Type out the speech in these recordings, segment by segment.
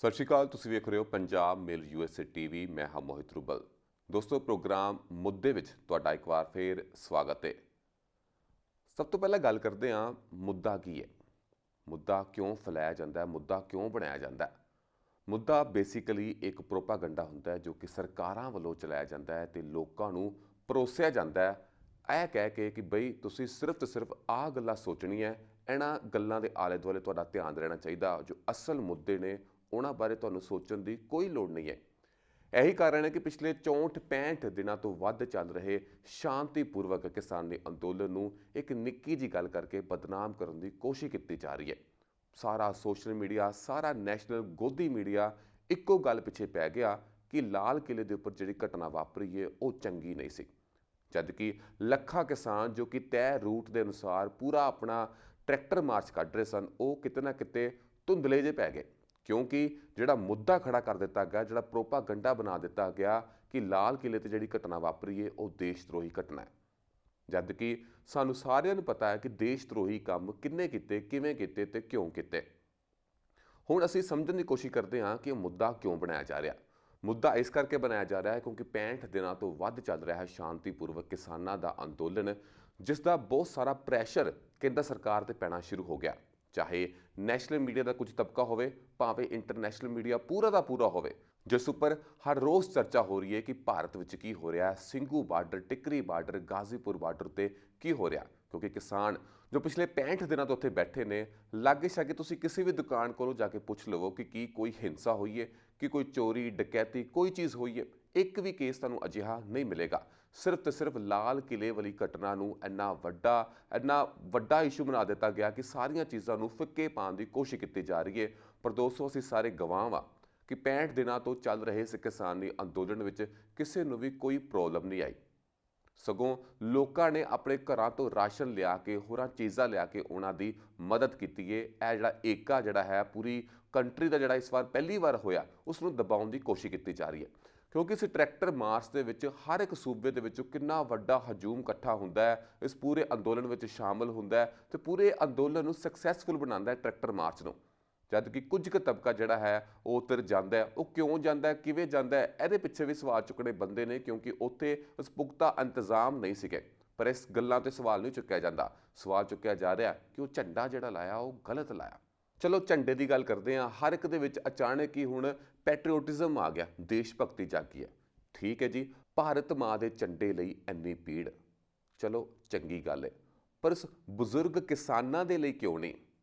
ਸਤਿ ਸ਼੍ਰੀ ਅਕਾਲ। ਤੁਸੀਂ ਵੇਖ ਰਹੇ ਹੋ ਪੰਜਾਬ ਮੇਲ USA ਟੀਵੀ। ਮੈਂ ਹਾਂ ਮੋਹਿਤ ਰੂਬਲ। ਦੋਸਤੋ, ਪ੍ਰੋਗਰਾਮ ਮੁੱਦੇ ਵਿੱਚ ਤੁਹਾਡਾ ਇੱਕ ਵਾਰ ਫੇਰ ਸਵਾਗਤ ਹੈ। ਸਭ ਤੋਂ ਪਹਿਲਾਂ ਗੱਲ ਕਰਦੇ ਹਾਂ, ਮੁੱਦਾ ਕੀ ਹੈ, ਮੁੱਦਾ ਕਿਉਂ ਫੈਲਾਇਆ ਜਾਂਦਾ ਹੈ, ਮੁੱਦਾ ਕਿਉਂ ਬਣਾਇਆ ਜਾਂਦਾ ਹੈ। ਮੁੱਦਾ ਬੇਸਿਕਲੀ ਇੱਕ ਪ੍ਰੋਪਾਗੈਂਡਾ ਹੁੰਦਾ ਹੈ ਜੋ ਕਿ ਸਰਕਾਰਾਂ ਵੱਲੋਂ ਚਲਾਇਆ ਜਾਂਦਾ ਹੈ ਤੇ ਲੋਕਾਂ ਨੂੰ ਪਰੋਸਿਆ ਜਾਂਦਾ ਹੈ ਇਹ ਕਹਿ ਕੇ ਕਿ ਬਈ ਤੁਸੀਂ ਸਿਰਫ ਤੇ ਸਿਰਫ ਆਹ ਗੱਲਾਂ ਸੋਚਣੀਆਂ, ਇਹਨਾਂ ਗੱਲਾਂ ਦੇ ਆਲੇ ਦੁਆਲੇ ਤੁਹਾਡਾ ਧਿਆਨ ਰਹਿਣਾ ਚਾਹੀਦਾ। ਜੋ ਅਸਲ ਮੁੱਦੇ ਨੇ ਉਹਨਾਂ ਬਾਰੇ ਤੁਹਾਨੂੰ ਸੋਚਣ ਦੀ ਕੋਈ ਲੋੜ ਨਹੀਂ ਹੈ। ਇਹੀ ਕਾਰਨ ਹੈ ਕਿ ਪਿਛਲੇ 64-65 ਦਿਨਾਂ ਤੋਂ ਵੱਧ ਚੱਲ ਰਹੇ ਸ਼ਾਂਤੀਪੂਰਵਕ ਕਿਸਾਨੀ ਅੰਦੋਲਨ ਨੂੰ ਇੱਕ ਨਿੱਕੀ ਜਿਹੀ ਗੱਲ ਕਰਕੇ ਬਦਨਾਮ ਕਰਨ ਦੀ ਕੋਸ਼ਿਸ਼ ਕੀਤੀ ਜਾ ਰਹੀ ਹੈ। ਸਾਰਾ ਸੋਸ਼ਲ ਮੀਡੀਆ, ਸਾਰਾ ਨੈਸ਼ਨਲ ਗੋਦੀ ਮੀਡੀਆ ਇੱਕੋ ਗੱਲ ਪਿੱਛੇ ਪੈ ਗਿਆ ਕਿ ਲਾਲ ਕਿਲੇ ਦੇ ਉੱਪਰ ਜਿਹੜੀ ਘਟਨਾ ਵਾਪਰੀ ਹੈ ਉਹ ਚੰਗੀ ਨਹੀਂ ਸੀ। ਜਦਕਿ ਲੱਖਾਂ ਕਿਸਾਨ ਜੋ ਕਿ ਤੈਅ ਰੂਟ ਦੇ ਅਨੁਸਾਰ ਪੂਰਾ ਆਪਣਾ ਟਰੈਕਟਰ ਮਾਰਚ ਕੱਢ ਰਹੇ ਸਨ, ਉਹ ਕਿਤੇ ਨਾ ਕਿਤੇ ਧੁੰਦਲੇ ਜਿਹੇ ਪੈ ਗਏ, ਕਿਉਂਕਿ ਜਿਹੜਾ ਮੁੱਦਾ ਖੜਾ ਕਰ ਦਿੱਤਾ ਗਿਆ, ਜਿਹੜਾ ਪ੍ਰੋਪਾਗੈਂਡਾ ਬਣਾ ਦਿੱਤਾ ਗਿਆ ਕਿ ਲਾਲ ਕਿਲੇ ਤੇ ਜਿਹੜੀ ਘਟਨਾ ਵਾਪਰੀ ਹੈ ਉਹ ਦੇਸ਼ ਧਰੋਹੀ ਘਟਨਾ ਹੈ। ਜਦਕਿ ਸਾਨੂੰ ਸਾਰਿਆਂ ਨੂੰ ਪਤਾ ਹੈ ਕਿ ਦੇਸ਼ ਧਰੋਹੀ ਕੰਮ ਕਿੰਨੇ ਕੀਤੇ, ਕਿਵੇਂ ਕੀਤੇ ਤੇ ਕਿਉਂ ਕੀਤੇ। ਹੁਣ ਅਸੀਂ ਸਮਝਣ ਦੀ ਕੋਸ਼ਿਸ਼ ਕਰਦੇ ਹਾਂ ਕਿ ਇਹ ਮੁੱਦਾ ਕਿਉਂ ਬਣਾਇਆ ਜਾ ਰਿਹਾ। ਮੁੱਦਾ ਇਸ ਕਰਕੇ ਬਣਾਇਆ ਜਾ ਰਿਹਾ ਹੈ ਕਿਉਂਕਿ 65 ਦਿਨਾਂ ਤੋਂ ਵੱਧ ਚੱਲ ਰਿਹਾ ਹੈ ਸ਼ਾਂਤੀਪੂਰਵਕ ਕਿਸਾਨਾਂ ਦਾ ਅੰਦੋਲਨ, ਜਿਸ ਦਾ ਬਹੁਤ ਸਾਰਾ ਪ੍ਰੈਸ਼ਰ ਕੇਂਦਰ ਸਰਕਾਰ ਤੇ ਪੈਣਾ ਸ਼ੁਰੂ ਹੋ ਗਿਆ। ਚਾਹੇ ਨੈਸ਼ਨਲ ਮੀਡੀਆ ਦਾ ਕੁਝ ਤਬਕਾ ਹੋਵੇ, ਭਾਵੇਂ ਇੰਟਰਨੈਸ਼ਨਲ ਮੀਡੀਆ ਪੂਰਾ ਦਾ ਪੂਰਾ ਹੋਵੇ, ਜਿਸ ਉੱਪਰ ਹਰ ਰੋਜ਼ ਚਰਚਾ ਹੋ ਰਹੀ ਹੈ ਕਿ ਭਾਰਤ ਵਿੱਚ ਕੀ ਹੋ ਰਿਹਾ ਹੈ, Singhu border, Tikri border, Ghazipur border ਤੇ ਕੀ ਹੋ ਰਿਹਾ। ਕਿਉਂਕਿ ਕਿਸਾਨ ਜੋ ਪਿਛਲੇ 65 ਦਿਨਾਂ ਤੋਂ ਉੱਥੇ ਬੈਠੇ ਨੇ, ਲਾਗੇ ਛਾਗੇ ਤੁਸੀਂ ਕਿਸੇ ਵੀ ਦੁਕਾਨ ਕੋਲੋਂ ਜਾ ਕੇ ਪੁੱਛ ਲਵੋ ਕਿ ਕੀ ਕੋਈ ਹਿੰਸਾ ਹੋਈ ਹੈ, ਕਿ ਕੋਈ ਚੋਰੀ ਡਕੈਤੀ ਕੋਈ ਚੀਜ਼ ਹੋਈ ਹੈ, ਇੱਕ ਵੀ ਕੇਸ ਤੁਹਾਨੂੰ ਅਜਿਹਾ ਨਹੀਂ ਮਿਲੇਗਾ। ਸਿਰਫ ਤੇ ਸਿਰਫ ਲਾਲ ਕਿਲੇ ਵਾਲੀ ਘਟਨਾ ਨੂੰ ਇੰਨਾ ਵੱਡਾ ਇਸ਼ੂ ਬਣਾ ਦਿੱਤਾ ਗਿਆ ਕਿ ਸਾਰੀਆਂ ਚੀਜ਼ਾਂ ਨੂੰ ਫਿੱਕੇ ਪਾਉਣ ਦੀ ਕੋਸ਼ਿਸ਼ ਕੀਤੀ ਜਾ ਰਹੀ ਹੈ। ਪਰ ਦੋਸਤੋ, ਅਸੀਂ ਸਾਰੇ ਗਵਾਹ ਹਾਂ ਕਿ 65 ਦਿਨਾਂ ਤੋਂ ਚੱਲ ਰਹੇ ਇਸ ਕਿਸਾਨੀ ਅੰਦੋਲਨ ਵਿੱਚ ਕਿਸੇ ਨੂੰ ਵੀ ਕੋਈ ਪ੍ਰੋਬਲਮ ਨਹੀਂ ਆਈ। ਸਗੋਂ ਲੋਕਾਂ ਨੇ ਆਪਣੇ ਘਰਾਂ ਤੋਂ ਰਾਸ਼ਨ ਲਿਆ ਕੇ, ਹੋਰਾਂ ਚੀਜ਼ਾਂ ਲਿਆ ਕੇ ਉਹਨਾਂ ਦੀ ਮਦਦ ਕੀਤੀ ਹੈ। ਇਹ ਜਿਹੜਾ ਏਕਾ ਜਿਹੜਾ ਹੈ ਪੂਰੀ ਕੰਟਰੀ ਦਾ, ਜਿਹੜਾ ਇਸ ਵਾਰ ਪਹਿਲੀ ਵਾਰ ਹੋਇਆ, ਉਸ ਨੂੰ ਦਬਾਉਣ ਦੀ ਕੋਸ਼ਿਸ਼ ਕੀਤੀ ਜਾ ਰਹੀ ਹੈ। ਕਿਉਂਕਿ ਇਸ ਟਰੈਕਟਰ ਮਾਰਚ ਦੇ ਵਿੱਚ ਹਰ ਇੱਕ ਸੂਬੇ ਦੇ ਵਿੱਚੋਂ ਕਿੰਨਾ ਵੱਡਾ ਹਜੂਮ ਇਕੱਠਾ ਹੁੰਦਾ ਹੈ, ਇਸ ਪੂਰੇ ਅੰਦੋਲਨ ਵਿੱਚ ਸ਼ਾਮਲ ਹੁੰਦਾ ਹੈ ਤੇ ਪੂਰੇ ਅੰਦੋਲਨ ਨੂੰ ਸਕਸੈਸਫੁਲ ਬਣਾਉਂਦਾ ਹੈ ਟਰੈਕਟਰ ਮਾਰਚ ਨੂੰ। ਜਦ ਕਿ ਕੁਝ ਕੁ ਤਬਕਾ ਜਿਹੜਾ ਹੈ ਉਹ ਉੱਧਰ ਜਾਂਦਾ ਹੈ। ਉਹ ਕਿਉਂ ਜਾਂਦਾ ਹੈ, ਕਿਵੇਂ ਜਾਂਦਾ ਹੈ, ਇਹਦੇ ਪਿੱਛੇ ਵੀ ਸਵਾਲ ਚੁੱਕਣੇ ਬੰਦੇ ਨੇ, ਕਿਉਂਕਿ ਉੱਥੇ ਉਸ ਪੁਖਤਾ ਇੰਤਜ਼ਾਮ ਨਹੀਂ ਸੀਗੇ। ਪਰ ਇਸ ਗੱਲਾਂ 'ਤੇ ਸਵਾਲ ਨਹੀਂ ਚੁੱਕਿਆ ਜਾਂਦਾ। ਸਵਾਲ ਚੁੱਕਿਆ ਜਾ ਰਿਹਾ ਕਿ ਉਹ ਝੰਡਾ ਜਿਹੜਾ ਲਾਇਆ ਉਹ ਗਲਤ ਲਾਇਆ। ਚਲੋ ਝੰਡੇ ਦੀ ਗੱਲ ਕਰਦੇ ਹਾਂ। ਹਰ ਇੱਕ ਦੇ ਵਿੱਚ ਅਚਾਨਕ ਹੀ ਹੁਣ ਪੈਟਰੀਓਟਿਜ਼ਮ ਆ ਗਿਆ, ਦੇਸ਼ ਭਗਤੀ ਜਾਗੀ ਹੈ। ਠੀਕ ਹੈ ਜੀ, ਭਾਰਤ ਮਾਂ ਦੇ ਝੰਡੇ ਲਈ ਇੰਨੀ ਭੀੜ, ਚਲੋ ਚੰਗੀ ਗੱਲ ਹੈ, ਪਰ ਉਸ ਬਜ਼ੁਰਗ ਕਿਸਾਨਾਂ ਦੇ ਲਈ ਕਿਉਂ ਨਹੀਂ?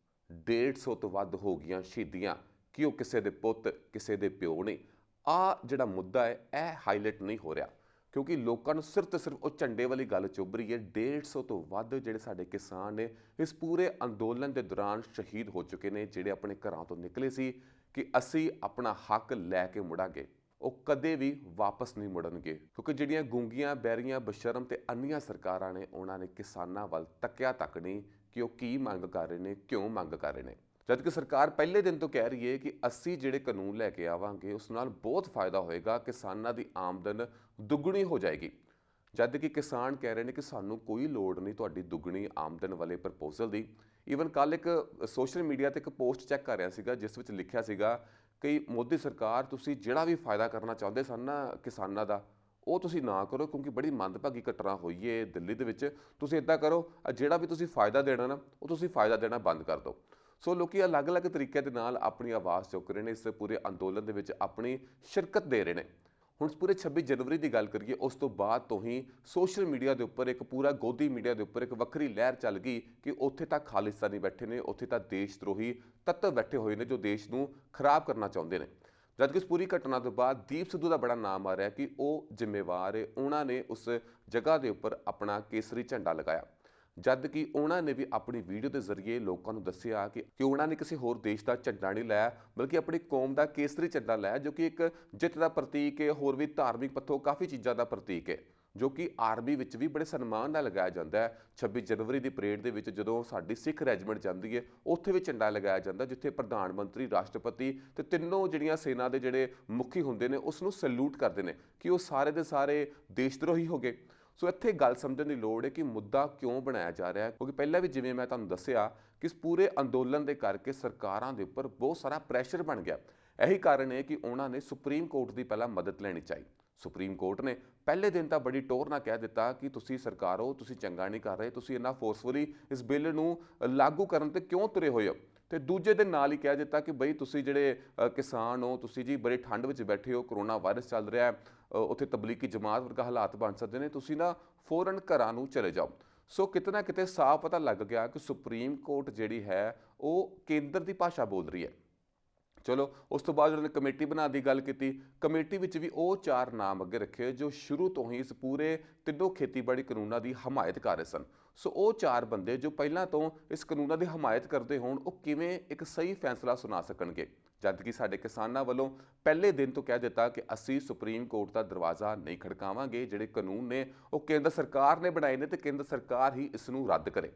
150 ਤੋਂ ਵੱਧ ਹੋ ਗਈਆਂ ਸ਼ਹੀਦੀਆਂ ਕਿ ਉਹ ਕਿਸੇ ਦੇ ਪੁੱਤ, ਕਿਸੇ ਦੇ ਪਿਓ ਨਹੀਂ। ਆਹ ਜਿਹੜਾ ਮੁੱਦਾ ਹੈ ਇਹ ਹਾਈਲਾਈਟ ਨਹੀਂ ਹੋ ਰਿਹਾ, ਕਿਉਂਕਿ ਲੋਕਾਂ ਨੂੰ ਸਿਰਫ ਤੇ ਸਿਰਫ ਉਹ ਝੰਡੇ ਵਾਲੀ ਗੱਲ ਚੁੱਭ ਰਹੀ ਹੈ। 150 ਤੋਂ ਵੱਧ ਜਿਹੜੇ ਸਾਡੇ ਕਿਸਾਨ ਨੇ ਇਸ ਪੂਰੇ ਅੰਦੋਲਨ ਦੇ ਦੌਰਾਨ ਸ਼ਹੀਦ ਹੋ ਚੁੱਕੇ ਨੇ, ਜਿਹੜੇ ਆਪਣੇ ਘਰਾਂ ਤੋਂ ਨਿਕਲੇ ਸੀ ਕਿ ਅਸੀਂ ਆਪਣਾ ਹੱਕ ਲੈ ਕੇ ਮੁੜਾਂਗੇ, ਉਹ ਕਦੇ ਵੀ ਵਾਪਸ ਨਹੀਂ ਮੁੜਨਗੇ। ਕਿਉਂਕਿ ਜਿਹੜੀਆਂ ਗੂੰਗੀਆਂ, ਬਹਿਰੀਆਂ, ਬਸ਼ਰਮ ਤੇ ਅੰਨੀਆਂ ਸਰਕਾਰਾਂ ਨੇ, ਉਹਨਾਂ ਨੇ ਕਿਸਾਨਾਂ ਵੱਲ ਤੱਕਿਆ ਤੱਕ ਨਹੀਂ ਕਿ ਉਹ ਕੀ ਮੰਗ ਕਰ ਰਹੇ ਨੇ, ਕਿਉਂ ਮੰਗ ਕਰ ਰਹੇ ਨੇ। ਜਦ ਕਿ ਸਰਕਾਰ ਪਹਿਲੇ ਦਿਨ ਤੋਂ ਕਹਿ ਰਹੀ ਹੈ ਕਿ ਅਸੀਂ ਜਿਹੜੇ ਕਾਨੂੰਨ ਲੈ ਕੇ ਆਵਾਂਗੇ ਉਸ ਨਾਲ ਬਹੁਤ ਫਾਇਦਾ ਹੋਏਗਾ, ਕਿਸਾਨਾਂ ਦੀ ਆਮਦਨ ਦੁੱਗਣੀ ਹੋ ਜਾਏਗੀ। ਜਦ ਕਿ ਕਿਸਾਨ ਕਹਿ ਰਹੇ ਨੇ ਕਿ ਸਾਨੂੰ ਕੋਈ ਲੋੜ ਨਹੀਂ ਤੁਹਾਡੀ ਦੁੱਗਣੀ ਆਮਦਨ ਵਾਲੇ ਪ੍ਰਪੋਜ਼ਲ ਦੀ। ਈਵਨ ਕੱਲ੍ਹ ਇੱਕ ਸੋਸ਼ਲ ਮੀਡੀਆ 'ਤੇ ਇੱਕ ਪੋਸਟ ਚੈੱਕ ਕਰ ਰਿਹਾ ਸੀਗਾ, ਜਿਸ ਵਿੱਚ ਲਿਖਿਆ ਸੀਗਾ ਕਿ ਮੋਦੀ ਸਰਕਾਰ, ਤੁਸੀਂ ਜਿਹੜਾ ਵੀ ਫਾਇਦਾ ਕਰਨਾ ਚਾਹੁੰਦੇ ਸਨ ਨਾ ਕਿਸਾਨਾਂ ਦਾ, ਉਹ ਤੁਸੀਂ ਨਾ ਕਰੋ, ਕਿਉਂਕਿ ਬੜੀ ਮੰਦਭਾਗੀ ਘਟਨਾ ਹੋਈ ਹੈ ਦਿੱਲੀ ਦੇ ਵਿੱਚ। ਤੁਸੀਂ ਇੱਦਾਂ ਕਰੋ, ਜਿਹੜਾ ਵੀ ਤੁਸੀਂ ਫਾਇਦਾ ਦੇਣਾ ਨਾ, ਉਹ ਤੁਸੀਂ ਫਾਇਦਾ ਦੇਣਾ ਬੰਦ ਕਰ ਦਿਓ। ਸੋ ਲੋਕੀ ਅਲੱਗ-ਅਲੱਗ ਤਰੀਕੇ ਦੇ ਨਾਲ ਆਪਣੀ ਆਵਾਜ਼ ਚੁੱਕ ਰਹੇ ਨੇ, ਇਸ ਪੂਰੇ ਅੰਦੋਲਨ ਦੇ ਵਿੱਚ ਆਪਣੀ ਸ਼ਿਰਕਤ ਦੇ ਰਹੇ ਨੇ। ਹੁਣ ਪੂਰੇ 26 ਜਨਵਰੀ ਦੀ ਗੱਲ ਕਰੀਏ, ਉਸ ਤੋਂ ਬਾਅਦ ਤੋਂ ਹੀ ਸੋਸ਼ਲ ਮੀਡੀਆ ਦੇ ਉੱਪਰ, ਇੱਕ ਪੂਰਾ ਗੋਦੀ ਮੀਡੀਆ ਦੇ ਉੱਪਰ ਇੱਕ ਵੱਖਰੀ ਲਹਿਰ ਚੱਲ ਗਈ ਕਿ ਉੱਥੇ ਤਾਂ ਖਾਲਿਸਤਾਨੀ ਬੈਠੇ ਨੇ, ਉੱਥੇ ਤਾਂ ਦੇਸ਼ ਧਰੋਹੀ ਤੱਤਵ ਬੈਠੇ ਹੋਏ ਨੇ ਜੋ ਦੇਸ਼ ਨੂੰ ਖਰਾਬ ਕਰਨਾ ਚਾਹੁੰਦੇ ਨੇ। ਜਦਕਿ ਇਸ ਪੂਰੀ ਘਟਨਾ ਤੋਂ ਬਾਅਦ ਦੀਪ ਸਿੱਧੂ ਦਾ ਬੜਾ ਨਾਮ ਆ ਰਿਹਾ ਕਿ ਉਹ ਜ਼ਿੰਮੇਵਾਰ ਹੈ, ਉਹਨਾਂ ਨੇ ਉਸ ਜਗ੍ਹਾ ਦੇ ਉੱਪਰ ਆਪਣਾ ਕੇਸਰੀ ਝੰਡਾ ਲਗਾਇਆ। ਜਦ ਕਿ ਉਹਨਾਂ ਨੇ ਵੀ ਆਪਣੀ ਵੀਡੀਓ ਦੇ ਜ਼ਰੀਏ ਲੋਕਾਂ ਨੂੰ ਦੱਸਿਆ ਕਿ ਉਹਨਾਂ ਨੇ ਕਿਸੇ ਹੋਰ ਦੇਸ਼ ਦਾ ਝੰਡਾ ਨਹੀਂ ਲਾਇਆ, ਬਲਕਿ ਆਪਣੀ ਕੌਮ ਦਾ ਕੇਸਰੀ ਝੰਡਾ ਲਾਇਆ, ਜੋ ਕਿ ਇੱਕ ਜਿੱਤ ਦਾ ਪ੍ਰਤੀਕ ਹੈ, ਹੋਰ ਵੀ ਧਾਰਮਿਕ ਪੱਖੋਂ ਕਾਫੀ ਚੀਜ਼ਾਂ ਦਾ ਪ੍ਰਤੀਕ ਹੈ, ਜੋ ਕਿ ਆਰਮੀ ਵਿੱਚ ਵੀ ਬੜੇ ਸਨਮਾਨ ਨਾਲ ਲਗਾਇਆ ਜਾਂਦਾ ਹੈ। 26 ਜਨਵਰੀ ਦੀ ਪਰੇਡ ਦੇ ਵਿੱਚ ਜਦੋਂ ਸਾਡੀ ਸਿੱਖ ਰੈਜੀਮੈਂਟ ਜਾਂਦੀ ਹੈ, ਉੱਥੇ ਵੀ ਝੰਡਾ ਲਗਾਇਆ ਜਾਂਦਾ, ਜਿੱਥੇ ਪ੍ਰਧਾਨ ਮੰਤਰੀ, ਰਾਸ਼ਟਰਪਤੀ ਤੇ ਤਿੰਨੋਂ ਜਿਹੜੀਆਂ ਸੈਨਾ ਦੇ ਜਿਹੜੇ ਮੁਖੀ ਹੁੰਦੇ ਨੇ ਉਸ ਨੂੰ ਸੈਲੂਟ ਕਰਦੇ ਨੇ ਕਿ ਉਹ ਸਾਰੇ ਦੇ ਸਾਰੇ ਦੇਸ਼ ਧਰੋਹੀ ਹੋ ਗਏ। ਸੋ ਇੱਥੇ ਗੱਲ ਸਮਝਣ ਦੀ ਲੋੜ ਹੈ ਕਿ ਮੁੱਦਾ ਕਿਉਂ ਬਣਾਇਆ ਜਾ ਰਿਹਾ ਹੈ, ਕਿਉਂਕਿ ਪਹਿਲਾਂ ਵੀ ਜਿਵੇਂ ਮੈਂ ਤੁਹਾਨੂੰ ਦੱਸਿਆ ਕਿ ਇਸ ਪੂਰੇ ਅੰਦੋਲਨ ਦੇ ਕਰਕੇ ਸਰਕਾਰਾਂ ਦੇ ਉੱਪਰ ਬਹੁਤ ਸਾਰਾ ਪ੍ਰੈਸ਼ਰ ਬਣ ਗਿਆ। ਇਹੀ ਕਾਰਨ ਹੈ ਕਿ ਉਹਨਾਂ ਨੇ ਸੁਪਰੀਮ ਕੋਰਟ ਦੀ ਪਹਿਲਾਂ ਮਦਦ ਲੈਣੀ ਚਾਹੀ। ਸੁਪਰੀਮ ਕੋਰਟ ਨੇ ਪਹਿਲੇ ਦਿਨ ਤਾਂ ਬੜੀ ਟੋਰ ਨਾਲ ਕਹਿ ਦਿੱਤਾ ਕਿ ਤੁਸੀਂ ਸਰਕਾਰ ਹੋ, ਤੁਸੀਂ ਚੰਗਾ ਨਹੀਂ ਕਰ ਰਹੇ, ਤੁਸੀਂ ਇੰਨਾ ਫੋਰਸਫੁਲੀ ਇਸ ਬਿੱਲ ਨੂੰ ਲਾਗੂ ਕਰਨ ਤੇ ਕਿਉਂ ਤੁਰੇ ਹੋਏ ਹੋ। ਤੇ ਦੂਜੇ ਦਿਨ ਨਾਲ ਹੀ ਕਹਿ ਦਿੱਤਾ ਕਿ ਬਈ ਤੁਸੀਂ ਜਿਹੜੇ ਕਿਸਾਨ ਹੋ, ਤੁਸੀਂ ਜੀ ਬੜੀ ਠੰਡ ਵਿੱਚ ਬੈਠੇ ਹੋ, ਕਰੋਨਾ ਵਾਇਰਸ ਚੱਲ ਰਿਹਾ ਹੈ, ਉੱਥੇ ਤਬਲੀਗੀ ਜਮਾਤ ਵਰਗਾ ਹਾਲਾਤ ਬਣ ਸਕਦੇ ਨੇ, ਤੁਸੀਂ ਨਾ ਫੌਰਨ ਘਰਾਂ ਨੂੰ ਚਲੇ ਜਾਓ। ਸੋ ਕਿਤੇ ਨਾ ਕਿਤੇ ਸਾਫ਼ ਪਤਾ ਲੱਗ ਗਿਆ ਕਿ ਸੁਪਰੀਮ ਕੋਰਟ ਜਿਹੜੀ ਹੈ ਉਹ ਕੇਂਦਰ ਦੀ ਭਾਸ਼ਾ ਬੋਲ ਰਹੀ ਹੈ। ਚਲੋ ਉਸ ਤੋਂ ਬਾਅਦ ਉਹਨਾਂ ਨੇ ਕਮੇਟੀ ਬਣਾਉਣ ਦੀ ਗੱਲ ਕੀਤੀ। ਕਮੇਟੀ ਵਿੱਚ ਵੀ ਉਹ 4 ਨਾਮ ਅੱਗੇ ਰੱਖੇ ਜੋ ਸ਼ੁਰੂ ਤੋਂ ਹੀ ਇਸ ਪੂਰੇ ਤਿੰਨੋਂ ਖੇਤੀਬਾੜੀ ਕਾਨੂੰਨਾਂ ਦੀ ਹਮਾਇਤ ਕਰ ਰਹੇ ਸਨ। ਸੋ ਉਹ 4 ਬੰਦੇ ਜੋ ਪਹਿਲਾਂ ਤੋਂ ਇਸ ਕਾਨੂੰਨਾਂ ਦੀ ਹਮਾਇਤ ਕਰਦੇ ਹੋਣ, ਉਹ ਕਿਵੇਂ ਇੱਕ ਸਹੀ ਫੈਸਲਾ ਸੁਣਾ ਸਕਣਗੇ, ਜਦ ਕਿ ਸਾਡੇ ਕਿਸਾਨਾਂ ਵੱਲੋਂ ਪਹਿਲੇ ਦਿਨ ਤੋਂ ਕਹਿ ਦਿੱਤਾ ਕਿ ਅਸੀਂ ਸੁਪਰੀਮ ਕੋਰਟ ਦਾ ਦਰਵਾਜ਼ਾ ਨਹੀਂ ਖੜਕਾਵਾਂਗੇ। ਜਿਹੜੇ ਕਾਨੂੰਨ ਨੇ ਉਹ ਕੇਂਦਰ ਸਰਕਾਰ ਨੇ ਬਣਾਏ ਨੇ ਤੇ ਕੇਂਦਰ ਸਰਕਾਰ ਹੀ ਇਸ ਨੂੰ ਰੱਦ ਕਰੇ।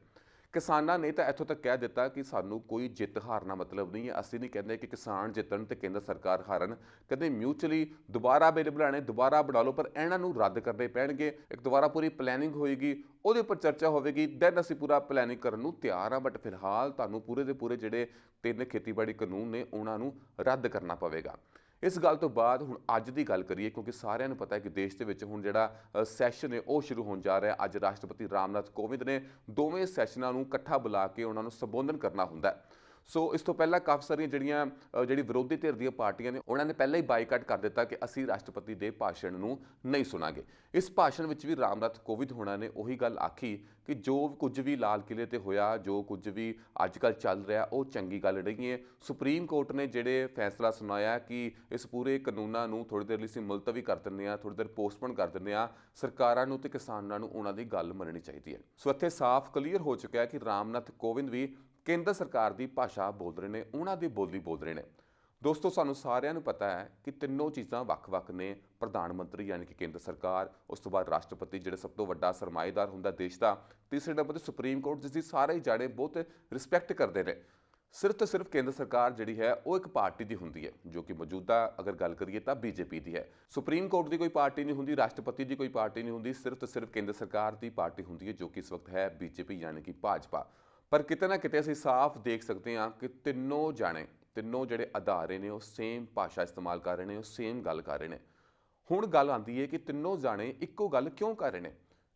ਕਿਸਾਨਾਂ ਨੇ ਤਾਂ ਇੱਥੋਂ ਤੱਕ ਕਹਿ ਦਿੱਤਾ ਕਿ ਸਾਨੂੰ ਕੋਈ ਜਿੱਤ ਹਾਰ ਨਾਲ ਮਤਲਬ ਨਹੀਂ ਹੈ। ਅਸੀਂ ਨਹੀਂ ਕਹਿੰਦੇ ਕਿ ਕਿਸਾਨ ਜਿੱਤਣ ਤੇ ਕੇਂਦਰ ਸਰਕਾਰ ਹਾਰਨ, ਕਹਿੰਦੇ ਮਿਊਚੁਅਲੀ ਦੁਬਾਰਾ ਬਿੱਲ ਬਣਾਉਣੇ, ਦੁਬਾਰਾ ਬਣਾ ਲਓ, ਪਰ ਇਹਨਾਂ ਨੂੰ ਰੱਦ ਕਰਨੇ ਪੈਣਗੇ। ਇੱਕ ਦੁਬਾਰਾ ਪੂਰੀ ਪਲੈਨਿੰਗ ਹੋਏਗੀ, ਉਹਦੇ ਉੱਪਰ ਚਰਚਾ ਹੋਵੇਗੀ, ਦੈਨ ਅਸੀਂ ਪੂਰਾ ਪਲੈਨਿੰਗ ਕਰਨ ਨੂੰ ਤਿਆਰ ਹਾਂ। ਬਟ ਫਿਲਹਾਲ ਤੁਹਾਨੂੰ ਪੂਰੇ ਦੇ ਪੂਰੇ ਜਿਹੜੇ 3 ਖੇਤੀਬਾੜੀ ਕਾਨੂੰਨ ਨੇ ਉਹਨਾਂ ਨੂੰ ਰੱਦ ਕਰਨਾ ਪਵੇਗਾ। ਇਸ ਗੱਲ ਤੋਂ ਬਾਅਦ ਹੁਣ ਅੱਜ ਦੀ ਗੱਲ ਕਰੀਏ, ਕਿਉਂਕਿ ਸਾਰਿਆਂ ਨੂੰ ਪਤਾ ਹੈ ਕਿ ਦੇਸ਼ ਦੇ ਵਿੱਚ ਹੁਣ ਜਿਹੜਾ ਸੈਸ਼ਨ ਹੈ ਉਹ ਸ਼ੁਰੂ ਹੋਣ ਜਾ ਰਿਹਾ। ਅੱਜ ਰਾਸ਼ਟਰਪਤੀ ਰਾਮਨਾਥ ਕੋਵਿੰਦ ਨੇ ਦੋਵੇਂ ਸੈਸ਼ਨਾਂ ਨੂੰ ਇਕੱਠਾ ਬੁਲਾ ਕੇ ਉਹਨਾਂ ਨੂੰ ਸੰਬੋਧਨ ਕਰਨਾ ਹੁੰਦਾ ਹੈ। ਸੋ ਇਸ ਤੋਂ ਪਹਿਲਾਂ ਕਾਫੀ ਸਾਰੀਆਂ ਜਿਹੜੀ ਵਿਰੋਧੀ ਧਿਰ ਦੀਆਂ ਪਾਰਟੀਆਂ ਨੇ ਉਹਨਾਂ ਨੇ ਪਹਿਲਾਂ ਹੀ ਬਾਈਕਾਟ ਕਰ ਦਿੱਤਾ ਕਿ ਅਸੀਂ ਰਾਸ਼ਟਰਪਤੀ ਦੇ ਭਾਸ਼ਣ ਨੂੰ ਨਹੀਂ ਸੁਣਾਂਗੇ। ਇਸ ਭਾਸ਼ਣ ਵਿੱਚ ਵੀ ਰਾਮਨਾਥ ਕੋਵਿੰਦ ਹੋਣਾ ਨੇ ਉਹੀ ਗੱਲ ਆਖੀ ਕਿ ਜੋ ਕੁਝ ਵੀ ਲਾਲ ਕਿਲੇ ਤੇ ਹੋਇਆ, ਜੋ ਕੁਝ ਵੀ ਅੱਜ ਕੱਲ੍ਹ ਚੱਲ ਰਿਹਾ, ਉਹ ਚੰਗੀ ਗੱਲ ਨਹੀਂ ਹੈ। ਸੁਪਰੀਮ ਕੋਰਟ ਨੇ ਜਿਹੜੇ ਫੈਸਲਾ ਸੁਣਾਇਆ ਕਿ ਇਸ ਪੂਰੇ ਕਾਨੂੰਨਾਂ ਨੂੰ ਥੋੜ੍ਹੀ ਦੇਰ ਲਈ ਅਸੀਂ ਮੁਲਤਵੀ ਕਰ ਦਿੰਦੇ ਹਾਂ, ਥੋੜ੍ਹੀ ਦੇਰ ਪੋਸਟਪੋਨ ਕਰ ਦਿੰਦੇ ਹਾਂ, ਸਰਕਾਰਾਂ ਨੂੰ ਤੇ ਕਿਸਾਨਾਂ ਨੂੰ ਉਹਨਾਂ ਦੀ ਗੱਲ ਮੰਨਣੀ ਚਾਹੀਦੀ ਹੈ। ਸੋ ਇੱਥੇ ਸਾਫ਼ ਕਲੀਅਰ ਹੋ ਚੁੱਕਿਆ ਹੈ ਕਿ ਰਾਮਨਾਥ ਕੋਵਿੰਦ ਵੀ ਕੇਂਦਰ ਸਰਕਾਰ ਦੀ ਭਾਸ਼ਾ ਬੋਲ ਰਹੇ ਨੇ, ਉਹਨਾਂ ਦੀ ਬੋਲੀ ਬੋਲ ਰਹੇ ਨੇ। ਦੋਸਤੋ, ਸਾਨੂੰ ਸਾਰਿਆਂ ਨੂੰ ਪਤਾ ਹੈ ਕਿ ਤਿੰਨੋਂ ਚੀਜ਼ਾਂ ਵੱਖ-ਵੱਖ ਨੇ। ਪ੍ਰਧਾਨ ਮੰਤਰੀ ਯਾਨੀ ਕਿ ਕੇਂਦਰ ਸਰਕਾਰ, ਉਸ ਤੋਂ ਬਾਅਦ ਰਾਸ਼ਟਰਪਤੀ ਜਿਹੜਾ ਸਭ ਤੋਂ ਵੱਡਾ ਸਰਮਾਏਦਾਰ ਹੁੰਦਾ ਦੇਸ਼ ਦਾ, ਤੀਸਰੇ ਨੰਬਰ ਤੇ ਸੁਪਰੀਮ ਕੋਰਟ ਜਿਸ ਦੀ ਸਾਰੇ ਹੀ ਜਾਣੇ ਬਹੁਤ ਰਿਸਪੈਕਟ ਕਰਦੇ ਨੇ। ਸਿਰਫ ਤੇ ਸਿਰਫ ਕੇਂਦਰ ਸਰਕਾਰ ਜਿਹੜੀ ਹੈ ਉਹ ਇੱਕ ਪਾਰਟੀ ਦੀ ਹੁੰਦੀ ਹੈ, ਜੋ ਕਿ ਮੌਜੂਦਾ ਅਗਰ ਗੱਲ ਕਰੀਏ ਤਾਂ ਬੀਜੇਪੀ ਦੀ ਹੈ। ਸੁਪਰੀਮ ਕੋਰਟ ਦੀ ਕੋਈ ਪਾਰਟੀ ਨਹੀਂ ਹੁੰਦੀ, ਰਾਸ਼ਟਰਪਤੀ ਦੀ ਕੋਈ ਪਾਰਟੀ ਨਹੀਂ ਹੁੰਦੀ, ਸਿਰਫ ਤੇ ਸਿਰਫ ਕੇਂਦਰ ਸਰਕਾਰ ਦੀ ਪਾਰਟੀ ਹੁੰਦੀ ਹੈ, ਜੋ ਕਿ ਇਸ ਵਕਤ ਹੈ ਬੀਜੇਪੀ ਯਾਨੀ ਕਿ ਭਾਜਪਾ। ਪਰ ਕਿਤੇ ਨਾ ਕਿਤੇ ਅਸੀਂ ਸਾਫ਼ ਦੇਖ ਸਕਦੇ ਹਾਂ ਕਿ ਤਿੰਨੋਂ ਜਿਹੜੇ ਅਦਾਰੇ ਨੇ ਉਹ ਸੇਮ ਭਾਸ਼ਾ ਇਸਤੇਮਾਲ ਕਰ ਰਹੇ ਨੇ, ਉਹ ਸੇਮ ਗੱਲ ਕਰ ਰਹੇ ਨੇ। ਹੁਣ ਗੱਲ ਆਉਂਦੀ ਹੈ ਕਿ ਤਿੰਨੋਂ ਜਾਣੇ ਇੱਕੋ ਗੱਲ ਕਿਉਂ ਕਰ ਰਹੇ ਨੇ,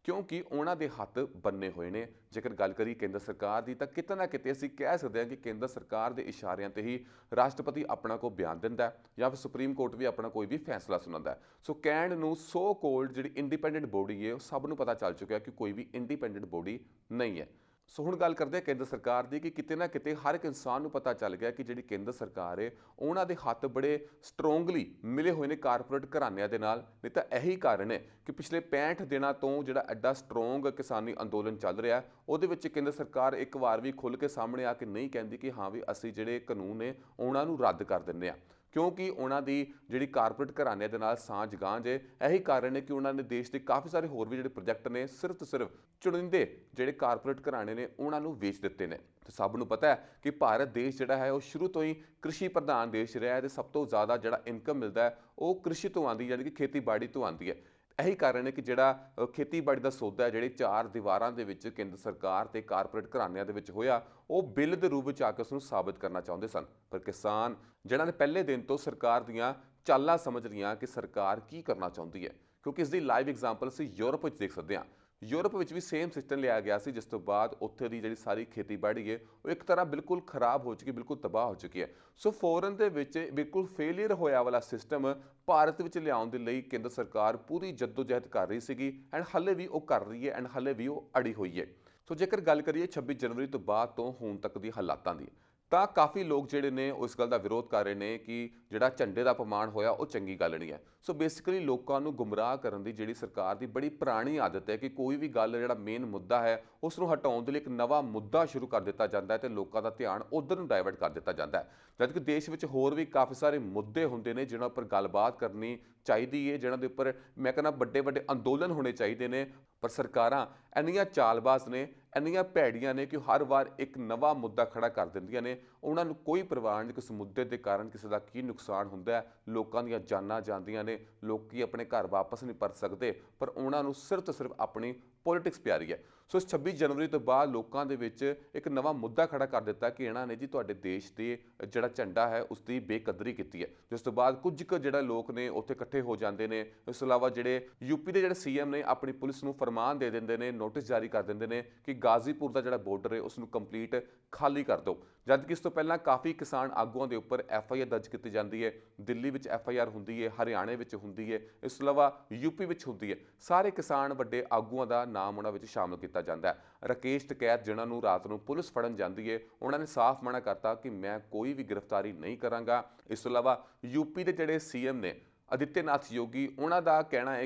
ਕਿਉਂਕਿ ਉਹਨਾਂ ਦੇ ਹੱਥ ਬੰਨੇ ਹੋਏ ਨੇ। ਜੇਕਰ ਗੱਲ ਕਰੀ ਕੇਂਦਰ ਸਰਕਾਰ ਦੀ ਤਾਂ ਕਿਤੇ ਨਾ ਕਿਤੇ ਅਸੀਂ ਕਹਿ ਸਕਦੇ ਹਾਂ ਕਿ ਕੇਂਦਰ ਸਰਕਾਰ ਦੇ ਇਸ਼ਾਰਿਆਂ ਤੇ ਹੀ ਰਾਸ਼ਟਰਪਤੀ ਆਪਣਾ ਕੋਈ ਬਿਆਨ ਦਿੰਦਾ ਜਾਂ ਫਿਰ ਸੁਪਰੀਮ ਕੋਰਟ ਵੀ ਆਪਣਾ ਕੋਈ ਵੀ ਫੈਸਲਾ ਸੁਣਾਉਂਦਾ। ਸੋ ਕਹਿਣ ਨੂੰ ਸੋ ਕੋਲਡ ਜਿਹੜੀ ਇੰਡੀਪੈਂਡੈਂਟ ਬੋਡੀ ਹੈ ਉਹ ਸਭ ਨੂੰ ਪਤਾ ਚੱਲ ਚੁੱਕਿਆ ਕਿ ਕੋਈ ਵੀ ਇੰਡੀਪੈਂਡੈਂਟ ਬੋਡੀ ਨਹੀਂ ਹੈ। ਸੋ ਹੁਣ ਗੱਲ ਕਰਦੇ ਹਾਂ ਕੇਂਦਰ ਸਰਕਾਰ ਦੀ ਕਿ ਕਿਤੇ ਨਾ ਕਿਤੇ ਹਰ ਇੱਕ ਇਨਸਾਨ ਨੂੰ ਪਤਾ ਚੱਲ ਗਿਆ ਕਿ ਜਿਹੜੀ ਕੇਂਦਰ ਸਰਕਾਰ ਹੈ ਉਹਨਾਂ ਦੇ ਹੱਥ ਬੜੇ ਸਟਰੋਂਗਲੀ ਮਿਲੇ ਹੋਏ ਨੇ ਕਾਰਪੋਰੇਟ ਘਰਾਣਿਆਂ ਦੇ ਨਾਲ। ਨਹੀਂ ਤਾਂ ਇਹੀ ਕਾਰਨ ਹੈ ਕਿ ਪਿਛਲੇ 65 ਦਿਨਾਂ ਤੋਂ ਜਿਹੜਾ ਐਡਾ ਸਟਰੋਂਗ ਕਿਸਾਨੀ ਅੰਦੋਲਨ ਚੱਲ ਰਿਹਾ, ਉਹਦੇ ਵਿੱਚ ਕੇਂਦਰ ਸਰਕਾਰ ਇੱਕ ਵਾਰ ਵੀ ਖੁੱਲ੍ਹ ਕੇ ਸਾਹਮਣੇ ਆ ਕੇ ਨਹੀਂ ਕਹਿੰਦੀ ਕਿ ਹਾਂ ਵੀ ਅਸੀਂ ਜਿਹੜੇ ਕਾਨੂੰਨ ਨੇ ਉਹਨਾਂ ਨੂੰ ਰੱਦ ਕਰ ਦਿੰਦੇ ਹਾਂ, ਕਿਉਂਕਿ ਉਹਨਾਂ ਦੀ ਜਿਹੜੀ ਕਾਰਪੋਰੇਟ ਘਰਾਣਿਆਂ ਦੇ ਨਾਲ ਸਾਂਝ ਗਾਂਝ ਹੈ। ਇਹੀ ਕਾਰਨ ਹੈ ਕਿ ਉਹਨਾਂ ਨੇ ਦੇਸ਼ ਦੇ ਕਾਫੀ ਸਾਰੇ ਹੋਰ ਵੀ ਜਿਹੜੇ ਪ੍ਰੋਜੈਕਟ ਨੇ ਸਿਰਫ ਤੇ ਸਿਰਫ ਚੁਣਿੰਦੇ ਜਿਹੜੇ ਕਾਰਪੋਰੇਟ ਘਰਾਣੇ ਨੇ ਉਹਨਾਂ ਨੂੰ ਵੇਚ ਦਿੱਤੇ ਨੇ। ਤੇ ਸਭ ਨੂੰ ਪਤਾ ਹੈ ਕਿ ਭਾਰਤ ਦੇਸ਼ ਜਿਹੜਾ ਹੈ ਉਹ ਸ਼ੁਰੂ ਤੋਂ ਹੀ ਕ੍ਰਿਸ਼ੀ ਪ੍ਰਧਾਨ ਦੇਸ਼ ਰਿਹਾ ਹੈ ਤੇ ਸਭ ਤੋਂ ਜ਼ਿਆਦਾ ਜਿਹੜਾ ਇਨਕਮ ਮਿਲਦਾ ਹੈ ਉਹ ਕ੍ਰਿਸ਼ੀ ਤੋਂ ਆਉਂਦੀ, ਯਾਨੀ ਕਿ ਖੇਤੀਬਾੜੀ ਤੋਂ ਆਉਂਦੀ ਹੈ। ਇਹੀ ਕਾਰਨ ਹੈ ਕਿ ਜਿਹੜਾ ਖੇਤੀਬਾੜੀ ਦਾ ਸੌਦਾ ਹੈ ਜਿਹੜੇ 4 ਦੀਵਾਰਾਂ ਦੇ ਵਿੱਚ ਕੇਂਦਰ ਸਰਕਾਰ ਤੇ ਕਾਰਪੋਰੇਟ ਘਰਾਣਿਆਂ ਦੇ ਵਿੱਚ ਹੋਇਆ, ਉਹ ਬਿੱਲ ਦੇ ਰੂਪ ਵਿੱਚ ਆ ਕੇ ਉਸ ਨੂੰ ਸਾਬਿਤ ਕਰਨਾ ਚਾਹੁੰਦੇ ਸਨ। ਪਰ ਕਿਸਾਨ ਜਿਹਨਾਂ ਨੇ ਪਹਿਲੇ ਦਿਨ ਤੋਂ ਸਰਕਾਰ ਦੀਆਂ ਚਾਲਾਂ ਸਮਝ ਲਈਆਂ ਕਿ ਸਰਕਾਰ ਕੀ ਕਰਨਾ ਚਾਹੁੰਦੀ ਹੈ, ਕਿਉਂਕਿ ਇਸ ਦੀ ਲਾਈਵ ਐਗਜ਼ਾਮਪਲ ਅਸੀਂ ਯੂਰਪ ਵਿੱਚ ਦੇਖ ਸਕਦੇ ਹਾਂ। ਯੂਰਪ ਵਿੱਚ ਵੀ ਸੇਮ ਸਿਸਟਮ ਲਿਆ ਗਿਆ ਸੀ, ਜਿਸ ਤੋਂ ਬਾਅਦ ਉੱਥੇ ਦੀ ਜਿਹੜੀ ਸਾਰੀ ਖੇਤੀਬਾੜੀ ਹੈ ਉਹ ਇੱਕ ਤਰ੍ਹਾਂ ਬਿਲਕੁਲ ਖਰਾਬ ਹੋ ਚੁੱਕੀ, ਬਿਲਕੁਲ ਤਬਾਹ ਹੋ ਚੁੱਕੀ ਹੈ। ਸੋ ਫੋਰਨ ਦੇ ਵਿੱਚ ਬਿਲਕੁਲ ਫੇਲੀਅਰ ਹੋਇਆ ਵਾਲਾ ਸਿਸਟਮ ਭਾਰਤ ਵਿੱਚ ਲਿਆਉਣ ਦੇ ਲਈ ਕੇਂਦਰ ਸਰਕਾਰ ਪੂਰੀ ਜੱਦੋਜਹਿਦ ਕਰ ਰਹੀ ਸੀਗੀ ਐਂਡ ਹਾਲੇ ਵੀ ਉਹ ਕਰ ਰਹੀ ਹੈ ਐਂਡ ਹਾਲੇ ਵੀ ਉਹ ਅੜੀ ਹੋਈ ਹੈ। ਸੋ ਜੇਕਰ ਗੱਲ ਕਰੀਏ 26 ਜਨਵਰੀ ਤੋਂ ਬਾਅਦ ਤੋਂ ਹੁਣ ਤੱਕ ਦੀ ਹਾਲਾਤਾਂ ਦੀ, ਤਾਂ ਕਾਫੀ ਲੋਕ ਜਿਹੜੇ ਨੇ ਉਹ ਇਸ ਗੱਲ ਦਾ ਵਿਰੋਧ ਕਰ ਰਹੇ ਨੇ ਕਿ ਜਿਹੜਾ ਝੰਡੇ ਦਾ ਅਪਮਾਨ ਹੋਇਆ ਉਹ ਚੰਗੀ ਗੱਲ ਨਹੀਂ ਹੈ। ਸੋ ਬੇਸਿਕਲੀ ਲੋਕਾਂ ਨੂੰ ਗੁੰਮਰਾਹ ਕਰਨ ਦੀ ਜਿਹੜੀ ਸਰਕਾਰ ਦੀ ਬੜੀ ਪੁਰਾਣੀ ਆਦਤ ਹੈ ਕਿ ਕੋਈ ਵੀ ਗੱਲ ਜਿਹੜਾ ਮੇਨ ਮੁੱਦਾ ਹੈ ਉਸ ਨੂੰ ਹਟਾਉਣ ਦੇ ਲਈ ਇੱਕ ਨਵਾਂ ਮੁੱਦਾ ਸ਼ੁਰੂ ਕਰ ਦਿੱਤਾ ਜਾਂਦਾ ਹੈ ਤੇ ਲੋਕਾਂ ਦਾ ਧਿਆਨ ਉਧਰ ਨੂੰ ਡਾਇਵਰਟ ਕਰ ਦਿੱਤਾ ਜਾਂਦਾ ਹੈ। ਜਦਕਿ ਦੇਸ਼ ਵਿੱਚ ਹੋਰ ਵੀ ਕਾਫੀ ਸਾਰੇ ਮੁੱਦੇ ਹੁੰਦੇ ਨੇ ਜਿਹਨਾਂ ਉੱਪਰ ਗੱਲਬਾਤ ਕਰਨੀ ਚਾਹੀਦੀ ਹੈ, ਜਿਹਨਾਂ ਦੇ ਉੱਪਰ ਮੈਂ ਕਹਿੰਦਾ ਵੱਡੇ ਵੱਡੇ ਅੰਦੋਲਨ ਹੋਣੇ ਚਾਹੀਦੇ ਨੇ। ਪਰ ਸਰਕਾਰਾਂ ਇੰਨੀਆਂ ਚਾਲਬਾਜ਼ ਨੇ, ਇੰਨੀਆਂ ਭੈੜੀਆਂ ਨੇ ਕਿ ਹਰ ਵਾਰ ਇੱਕ ਨਵਾਂ ਮੁੱਦਾ ਖੜਾ ਕਰ ਦਿੰਦੀਆਂ ਨੇ ਉਹਨਾਂ ਨੂੰ ਕੋਈ ਪਰਵਾਹ ਨਹੀਂ ਕਿਸ ਮੁੱਦੇ ਦੇ ਕਾਰਨ ਕਿਸੇ ਦਾ ਕੀ ਨੁਕਸਾਨ ਹੁੰਦਾ ਹੈ। ਲੋਕਾਂ ਦੀਆਂ ਜਾਨਾਂ ਜਾਂਦੀਆਂ ਨੇ, ਲੋਕੀ ਆਪਣੇ ਘਰ ਵਾਪਸ ਨਹੀਂ ਪਰਤ ਸਕਦੇ, ਪਰ ਉਹਨਾਂ ਨੂੰ ਸਿਰਫ ਤੇ ਸਿਰਫ ਆਪਣੀ ਪੋਲੀਟਿਕਸ ਪਿਆਰੀ ਹੈ। ਸੋ ਇਸ 26 ਜਨਵਰੀ ਤੋਂ ਬਾਅਦ ਲੋਕਾਂ ਦੇ ਵਿੱਚ ਇੱਕ ਨਵਾਂ ਮੁੱਦਾ ਖੜਾ ਕਰ ਦਿੱਤਾ ਕਿ ਇਹਨਾਂ ਨੇ ਜੀ ਤੁਹਾਡੇ ਦੇਸ਼ ਦੇ ਜਿਹੜਾ ਝੰਡਾ ਹੈ ਉਸ ਦੀ ਬੇਕਦਰੀ ਕੀਤੀ ਹੈ, ਜਿਸ ਤੋਂ ਬਾਅਦ ਕੁਝ ਕੁ ਜਿਹੜਾ ਲੋਕ ਨੇ ਉੱਥੇ ਇਕੱਠੇ ਹੋ ਜਾਂਦੇ ਨੇ। ਇਸ ਤੋਂ ਇਲਾਵਾ ਜਿਹੜੇ ਯੂਪੀ ਦੇ ਜਿਹੜੇ ਸੀਐਮ ਨੇ ਆਪਣੀ ਪੁਲਿਸ ਨੂੰ ਫਰਮਾਨ ਦੇ ਦਿੰਦੇ ਨੇ, ਨੋਟਿਸ ਜਾਰੀ ਕਰ ਦਿੰਦੇ ਨੇ ਕਿ ਗਾਜ਼ੀਪੁਰ ਦਾ ਜਿਹੜਾ ਬਾਰਡਰ ਹੈ ਉਸ ਨੂੰ ਕੰਪਲੀਟ ਖਾਲੀ ਕਰ ਦਿਓ। ਜਦ ਕਿ ਇਸ ਤੋਂ ਪਹਿਲਾਂ ਕਾਫੀ ਕਿਸਾਨ ਆਗੂਆਂ ਦੇ ਉੱਪਰ FIR ਦਰਜ ਕੀਤੀ ਜਾਂਦੀ ਹੈ। ਦਿੱਲੀ ਵਿੱਚ FIR ਹੁੰਦੀ ਹੈ, ਹਰਿਆਣੇ ਵਿੱਚ ਹੁੰਦੀ ਹੈ, ਇਸ ਤੋਂ ਇਲਾਵਾ ਯੂਪੀ ਵਿੱਚ ਹੁੰਦੀ ਹੈ। ਸਾਰੇ ਕਿਸਾਨ ਵੱਡੇ ਆਗੂਆਂ ਦਾ ਨਾਮ ਉਹਨਾਂ ਵਿੱਚ ਸ਼ਾਮਲ ਕੀਤਾ ਜਾਂਦਾ ਹੈ। ਰਾਕੇਸ਼ ਟਕੈਤ ਜਿਨ੍ਹਾਂ ਨੂੰ ਰਾਤ ਨੂੰ ਪੁਲਿਸ ਫੜਨ ਜਾਂਦੀ ਹੈ, ਉਹਨਾਂ ਨੇ ਸਾਫ਼ ਮਨਾ ਕਰਤਾ ਕਿ ਮੈਂ ਕੋਈ ਵੀ ਗ੍ਰਿਫਤਾਰੀ ਨਹੀਂ ਕਰਾਂਗਾ। ਇਸ ਤੋਂ ਇਲਾਵਾ ਯੂਪੀ ਦੇ ਜਿਹੜੇ CM ਨੇ ਆਦਿੱਤਿਆਨਾਥ ਯੋਗੀ, ਉਹਨਾਂ ਦਾ ਕਹਿਣਾ ਹੈ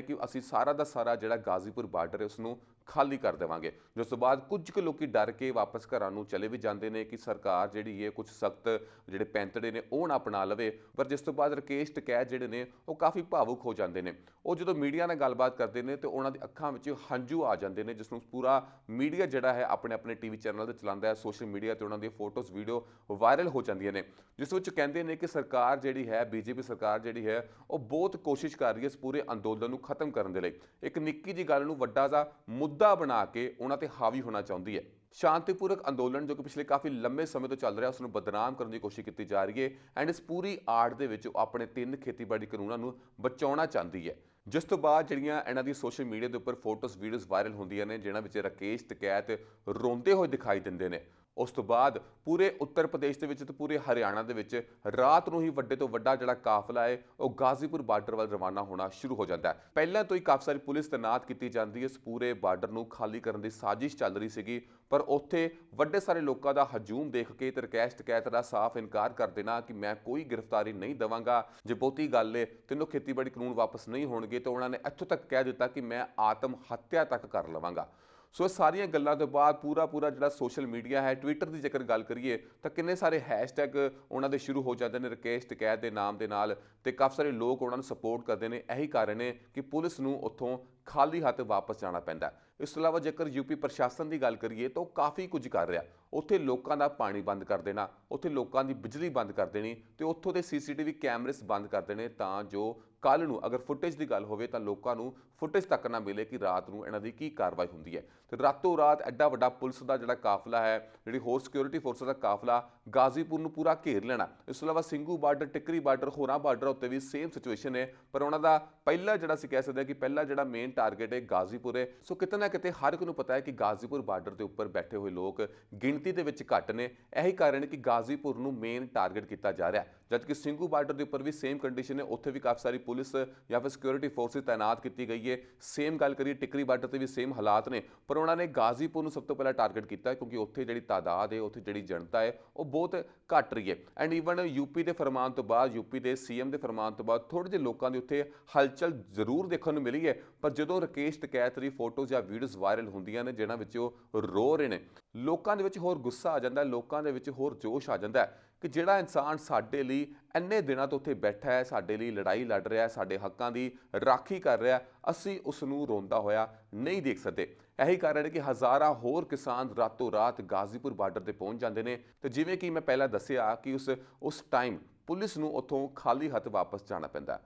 ਕਿ ਅਸੀਂ ਸਾਰਾ ਦਾ ਸਾਰਾ ਜਿਹੜਾ ਗਾਜ਼ੀਪੁਰ ਬਾਰਡਰ ਹੈ ਉਸ ਨੂੰ ਖਾਲੀ ਕਰ ਦੇਵਾਂਗੇ। ਜਿਸ ਤੋਂ ਬਾਅਦ ਕੁਝ ਕੁ ਲੋਕੀ ਡਰ ਕੇ ਵਾਪਸ ਘਰਾਂ ਨੂੰ ਚਲੇ ਵੀ ਜਾਂਦੇ ਨੇ ਕਿ ਸਰਕਾਰ ਜਿਹੜੀ ਹੈ ਕੁਝ ਸਖਤ ਜਿਹੜੇ ਪੈਂਤੜੇ ਨੇ ਉਹ ਨਾ ਅਪਣਾ ਲਵੇ। ਪਰ ਜਿਸ ਤੋਂ ਬਾਅਦ ਰਾਕੇਸ਼ ਟਕੈਤ ਜਿਹੜੇ ਨੇ ਉਹ ਕਾਫੀ ਭਾਵੁਕ ਹੋ ਜਾਂਦੇ ਨੇ। ਉਹ ਜਦੋਂ ਮੀਡੀਆ ਨਾਲ ਗੱਲਬਾਤ ਕਰਦੇ ਨੇ ਤੇ ਉਹਨਾਂ ਦੀ ਅੱਖਾਂ ਵਿੱਚ ਹੰਝੂ ਆ ਜਾਂਦੇ ਨੇ, ਜਿਸ ਨੂੰ ਪੂਰਾ ਮੀਡੀਆ ਜਿਹੜਾ ਹੈ ਆਪਣੇ ਆਪਣੇ TV ਚੈਨਲ ਤੇ ਚਲਾਉਂਦਾ ਹੈ। ਸੋਸ਼ਲ ਮੀਡੀਆ ਤੇ ਉਹਨਾਂ ਦੀਆਂ ਫੋਟੋਜ਼ ਵੀਡੀਓ ਵਾਇਰਲ ਹੋ ਜਾਂਦੀਆਂ ਨੇ, ਜਿਸ ਵਿੱਚ ਕਹਿੰਦੇ ਨੇ ਕਿ ਸਰਕਾਰ ਜਿਹੜੀ ਹੈ BJP ਸਰਕਾਰ ਜਿਹੜੀ ਹੈ ਉਹ ਬਹੁਤ ਕੋਸ਼ਿਸ਼ ਕਰ ਰਹੀ ਹੈ ਇਸ ਪੂਰੇ ਅੰਦੋਲਨ ਨੂੰ ਖਤਮ ਕਰਨ ਦੇ ਲਈ। ਇੱਕ ਨਿੱਕੀ ਜਿਹੀ ਗੱਲ ਨੂੰ ਵੱਡਾ ਜਿਹਾ ਮੁੱਦਾ ਬਣਾ ਕੇ ਉਹਨਾਂ ਤੇ ਹਾਵੀ ਹੋਣਾ ਚਾਹੁੰਦੀ ਹੈ। ਸ਼ਾਂਤੀਪੂਰਕ ਅੰਦੋਲਨ ਜੋ ਕਿ ਪਿਛਲੇ ਕਾਫੀ ਲੰਬੇ ਸਮੇਂ ਤੋਂ ਚੱਲ ਰਿਹਾ ਉਸ ਨੂੰ ਬਦਨਾਮ ਕਰਨ ਦੀ ਕੋਸ਼ਿਸ਼ ਕੀਤੀ ਜਾ ਰਹੀ ਹੈ। ਐਂਡ ਇਸ ਪੂਰੀ ਆੜ ਦੇ ਵਿੱਚ ਉਹ ਆਪਣੇ 3 ਖੇਤੀਬਾੜੀ ਕਾਨੂੰਨਾਂ ਨੂੰ ਬਚਾਉਣਾ ਚਾਹੁੰਦੀ ਹੈ। ਜਿਸ ਤੋਂ ਬਾਅਦ ਜਿਹੜੀਆਂ ਇਹਨਾਂ ਦੀ ਸੋਸ਼ਲ ਮੀਡੀਆ ਦੇ ਉੱਪਰ ਫੋਟੋਜ਼ ਵੀਡੀਓਜ਼ ਵਾਇਰਲ ਹੁੰਦੀਆਂ ਨੇ ਜਿਨ੍ਹਾਂ ਵਿੱਚ ਰਾਕੇਸ਼ ਟਕੈਤ ਰੋਂਦੇ ਹੋਏ ਦਿਖਾਈ ਦਿੰਦੇ ਨੇ, ਉਸ ਤੋਂ ਬਾਅਦ ਪੂਰੇ ਉੱਤਰ ਪ੍ਰਦੇਸ਼ ਦੇ ਵਿੱਚ ਤੇ ਪੂਰੇ ਹਰਿਆਣਾ ਦੇ ਵਿੱਚ ਰਾਤ ਨੂੰ ਹੀ ਵੱਡੇ ਤੋਂ ਵੱਡਾ ਜਿਹੜਾ ਕਾਫਲਾ ਹੈ ਉਹ ਗਾਜ਼ੀਪੁਰ ਬਾਰਡਰ ਵੱਲ ਰਵਾਨਾ ਹੋਣਾ ਸ਼ੁਰੂ ਹੋ ਜਾਂਦਾ ਹੈ। ਪਹਿਲਾਂ ਤੋਂ ਹੀ ਕਾਫੀ ਸਾਰੀ ਪੁਲਿਸ ਤੈਨਾਤ ਕੀਤੀ ਜਾਂਦੀ ਹੈ। ਇਸ ਪੂਰੇ ਬਾਰਡਰ ਨੂੰ ਖਾਲੀ ਕਰਨ ਦੀ ਸਾਜ਼ਿਸ਼ ਚੱਲ ਰਹੀ ਸੀਗੀ, ਪਰ ਉੱਥੇ ਵੱਡੇ ਸਾਰੇ ਲੋਕਾਂ ਦਾ ਹਜੂਮ ਦੇਖ ਕੇ ਤੇ ਰਾਕੇਸ਼ ਟਕੈਤ ਦਾ ਸਾਫ਼ ਇਨਕਾਰ ਕਰ ਦੇਣਾ ਕਿ ਮੈਂ ਕੋਈ ਗ੍ਰਿਫਤਾਰੀ ਨਹੀਂ ਦੇਵਾਂਗਾ। ਜੇ ਬਹੁਤੀ ਗੱਲ ਹੈ ਤੈਨੂੰ ਖੇਤੀਬਾੜੀ ਕਾਨੂੰਨ ਵਾਪਸ ਨਹੀਂ ਹੋਣਗੇ ਤਾਂ ਉਹਨਾਂ ਨੇ ਇੱਥੋਂ ਤੱਕ ਕਹਿ ਦਿੱਤਾ ਕਿ ਮੈਂ ਆਤਮ ਹੱਤਿਆ ਤੱਕ ਕਰ ਲਵਾਂਗਾ। ਸੋ ਇਹ ਸਾਰੀਆਂ ਗੱਲਾਂ ਤੋਂ ਬਾਅਦ ਪੂਰਾ ਜਿਹੜਾ ਸੋਸ਼ਲ ਮੀਡੀਆ ਹੈ, ਟਵਿੱਟਰ ਦੀ ਜੇਕਰ ਗੱਲ ਕਰੀਏ ਤਾਂ ਕਿੰਨੇ ਸਾਰੇ ਹੈਸ਼ਟੈਗ ਉਹਨਾਂ ਦੇ ਸ਼ੁਰੂ ਹੋ ਜਾਂਦੇ ਨੇ ਰਾਕੇਸ਼ ਟਕੈਤ ਦੇ ਨਾਮ ਦੇ ਨਾਲ, ਤੇ ਕਾਫੀ ਸਾਰੇ ਲੋਕ ਉਹਨਾਂ ਨੂੰ ਸਪੋਰਟ ਕਰਦੇ ਨੇ। ਇਹੀ ਕਾਰਨ ਹੈ ਕਿ ਪੁਲਿਸ ਨੂੰ ਉੱਥੋਂ ਖਾਲੀ ਹੱਥ ਵਾਪਸ ਜਾਣਾ ਪੈਂਦਾ। ਇਸ ਤੋਂ ਇਲਾਵਾ ਜੇਕਰ ਯੂਪੀ ਪ੍ਰਸ਼ਾਸਨ ਦੀ ਗੱਲ ਕਰੀਏ ਤਾਂ ਉਹ ਕਾਫੀ ਕੁਝ ਕਰ ਰਿਹਾ। ਉੱਥੇ ਲੋਕਾਂ ਦਾ ਪਾਣੀ ਬੰਦ ਕਰ ਦੇਣਾ, ਉੱਥੇ ਲੋਕਾਂ ਦੀ ਬਿਜਲੀ ਬੰਦ ਕਰ ਦੇਣੀ ਤੇ ਉੱਥੋਂ ਦੇ CCTV ਕੈਮਰੇਸ ਬੰਦ ਕਰ ਦੇਣੇ ਤਾਂ ਜੋ ਕੱਲ੍ਹ ਨੂੰ ਅਗਰ ਫੁਟੇਜ ਦੀ ਗੱਲ ਹੋਵੇ ਤਾਂ ਲੋਕਾਂ ਨੂੰ ਫੁਟੇਜ ਤੱਕ ਨਾ ਮਿਲੇ ਕਿ ਰਾਤ ਨੂੰ ਇਹਨਾਂ ਦੀ ਕੀ ਕਾਰਵਾਈ ਹੁੰਦੀ ਹੈ। ਤੇ ਰਾਤੋਂ ਰਾਤ ਐਡਾ ਵੱਡਾ ਪੁਲਿਸ ਦਾ ਜਿਹੜਾ ਕਾਫਲਾ ਹੈ, ਜਿਹੜੀ ਹੋਰ ਸਿਕਿਉਰਿਟੀ ਫੋਰਸਾਂ ਦਾ ਕਾਫਲਾ ਗਾਜ਼ੀਪੁਰ ਨੂੰ ਪੂਰਾ ਘੇਰ ਲੈਣਾ। ਇਸ ਤੋਂ ਇਲਾਵਾ ਸਿੰਘੂ ਬਾਰਡਰ, ਟਿੱਕਰੀ ਬਾਰਡਰ, ਹੋਰਾਂ ਬਾਰਡਰ ਉੱਤੇ ਵੀ ਸੇਮ ਸਿਚੁਏਸ਼ਨ ਹੈ, ਪਰ ਉਹਨਾਂ ਦਾ ਪਹਿਲਾ ਜਿਹੜਾ ਅਸੀਂ ਕਹਿ ਸਕਦੇ ਹਾਂ ਕਿ ਪਹਿਲਾ ਜਿਹੜਾ ਮੇਨ ਟਾਰਗੇਟ ਹੈ ਗਾਜ਼ੀਪੁਰ ਹੈ। ਸੋ ਕਿਤੇ ਨਾ ਕਿਤੇ ਹਰ ਇੱਕ ਨੂੰ ਪਤਾ ਹੈ ਕਿ ਗਾਜ਼ੀਪੁਰ ਬਾਰਡਰ ਦੇ ਉੱਪਰ ਬੈਠੇ ਹੋਏ ਲੋਕ ਗਿਣਤੀ ਦੇ ਵਿੱਚ ਘੱਟ ਨੇ। ਇਹੀ ਕਾਰਨ ਹੈ ਕਿ ਗਾਜ਼ੀਪੁਰ ਨੂੰ ਮੇਨ ਟਾਰਗੇਟ ਕੀਤਾ ਜਾ ਰਿਹਾ, ਜਦਕਿ ਸਿੰਘੂ ਬਾਰਡਰ ਦੇ ਉੱਪਰ ਵੀ ਸੇਮ ਕੰਡੀਸ਼ਨ ਹੈ। ਉੱਥੇ ਵੀ ਕਾਫੀ ਸਾਰੀ ਪੁਲਿਸ ਜਾਂ ਫਿਰ ਸਿਕਿਉਰਿਟੀ ਫੋਰਸਿਸ ਤਾਇਨਾਤ ਕੀਤੀ ਗਈ ਹੈ। ਸੇਮ ਗੱਲ ਕਰੀਏ ਟਿੱਕਰੀ ਬਾਰਡਰ ਤੇ ਵੀ ਸੇਮ ਹਾਲਾਤ ਨੇ, ਪਰ ਉਹਨਾਂ ਨੇ ਗਾਜ਼ੀਪੁਰ ਨੂੰ ਸਭ ਤੋਂ ਪਹਿਲਾਂ ਟਾਰਗੇਟ ਕੀਤਾ ਕਿਉਂਕਿ ਉੱਥੇ ਜਿਹੜੀ ਤਾਦਾਦ ਹੈ, ਉੱਥੇ ਜਿਹੜੀ ਜਨਤਾ ਹੈ ਉਹ ਬਹੁਤ ਘੱਟ ਰਹੀ ਹੈ। ਐਂਡ ਈਵਨ ਯੂਪੀ ਦੇ ਫਰਮਾਨ ਤੋਂ ਬਾਅਦ, ਯੂਪੀ ਦੇ CM ਦੇ ਫਰਮਾਨ ਤੋਂ ਬਾਅਦ ਥੋੜ੍ਹੇ ਜਿਹੇ ਲੋਕਾਂ ਦੇ ਉੱਥੇ ਹਲਚਲ ਜ਼ਰੂਰ ਦੇਖਣ ਨੂੰ ਮਿਲੀ ਹੈ, ਪਰ ਜਦੋਂ ਰਾਕੇਸ਼ ਟਕੈਤ ਦੀ ਫੋਟੋਜ਼ ਜਾਂ ਵੀਡੀਓਜ਼ ਵਾਇਰਲ ਹੁੰਦੀਆਂ ਨੇ ਜਿਨ੍ਹਾਂ ਵਿੱਚ ਉਹ ਰੋ ਰਹੇ ਨੇ, ਲੋਕਾਂ ਦੇ ਵਿੱਚ ਹੋਰ ਗੁੱਸਾ ਆ ਜਾਂਦਾ, ਲੋਕਾਂ ਦੇ ਵਿੱਚ ਹੋਰ ਜੋਸ਼ ਆ ਜਾਂਦਾ ਕਿ ਜਿਹੜਾ ਇਨਸਾਨ ਸਾਡੇ ਲਈ ਇੰਨੇ ਦਿਨਾਂ ਤੋਂ ਉੱਥੇ ਬੈਠਾ ਹੈ, ਸਾਡੇ ਲਈ ਲੜਾਈ ਲੜ ਰਿਹਾ, ਸਾਡੇ ਹੱਕਾਂ ਦੀ ਰਾਖੀ ਕਰ ਰਿਹਾ, ਅਸੀਂ ਉਸ ਨੂੰ ਰੋਂਦਾ ਹੋਇਆ ਨਹੀਂ ਦੇਖ ਸਕਦੇ। ਇਹੀ ਕਾਰਨ ਹੈ ਕਿ ਹਜ਼ਾਰਾਂ ਹੋਰ ਕਿਸਾਨ ਰਾਤੋਂ ਰਾਤ ਗਾਜ਼ੀਪੁਰ ਬਾਰਡਰ ਤੇ ਪਹੁੰਚ ਜਾਂਦੇ ਨੇ। ਤੇ ਜਿਵੇਂ ਕਿ ਮੈਂ ਪਹਿਲਾਂ ਦੱਸਿਆ ਕਿ ਉਸ ਟਾਈਮ ਪੁਲਿਸ ਨੂੰ ਉੱਥੋਂ ਖਾਲੀ ਹੱਥ ਵਾਪਸ ਜਾਣਾ ਪੈਂਦਾ।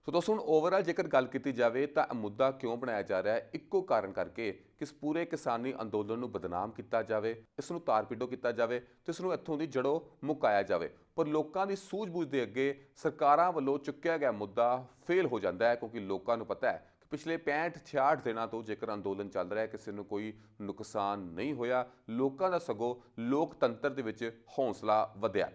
ਸੋ ਦੋਸਤੋ ਹੁਣ ਓਵਰਆਲ ਜੇਕਰ ਗੱਲ ਕੀਤੀ ਜਾਵੇ ਤਾਂ ਇਹ ਮੁੱਦਾ ਕਿਉਂ ਬਣਾਇਆ ਜਾ ਰਿਹਾ ਹੈ, ਇੱਕੋ ਕਾਰਨ ਕਰਕੇ ਕਿ ਇਸ ਪੂਰੇ ਕਿਸਾਨੀ ਅੰਦੋਲਨ ਨੂੰ ਬਦਨਾਮ ਕੀਤਾ ਜਾਵੇ, ਇਸ ਨੂੰ ਤਾਰ-ਪੀੜੋ ਕੀਤਾ ਜਾਵੇ ਤੇ ਇਸ ਨੂੰ ਇੱਥੋਂ ਦੀ ਜੜੋਂ ਮੁਕਾਇਆ ਜਾਵੇ। ਪਰ ਲੋਕਾਂ ਦੀ ਸੂਝ-ਬੂਝ ਦੇ ਅੱਗੇ ਸਰਕਾਰਾਂ ਵੱਲੋਂ ਚੁੱਕਿਆ ਗਿਆ ਮੁੱਦਾ ਫੇਲ ਹੋ ਜਾਂਦਾ ਹੈ, ਕਿਉਂਕਿ ਲੋਕਾਂ ਨੂੰ ਪਤਾ ਹੈ ਕਿ ਪਿਛਲੇ 65-66 ਦਿਨਾਂ ਤੋਂ ਜੇਕਰ ਅੰਦੋਲਨ ਚੱਲ ਰਿਹਾ ਹੈ ਕਿਸੇ ਨੂੰ ਕੋਈ ਨੁਕਸਾਨ ਨਹੀਂ ਹੋਇਆ, ਲੋਕਾਂ ਦਾ ਸਗੋਂ ਲੋਕਤੰਤਰ ਦੇ ਵਿੱਚ ਹੌਸਲਾ ਵਧਿਆ।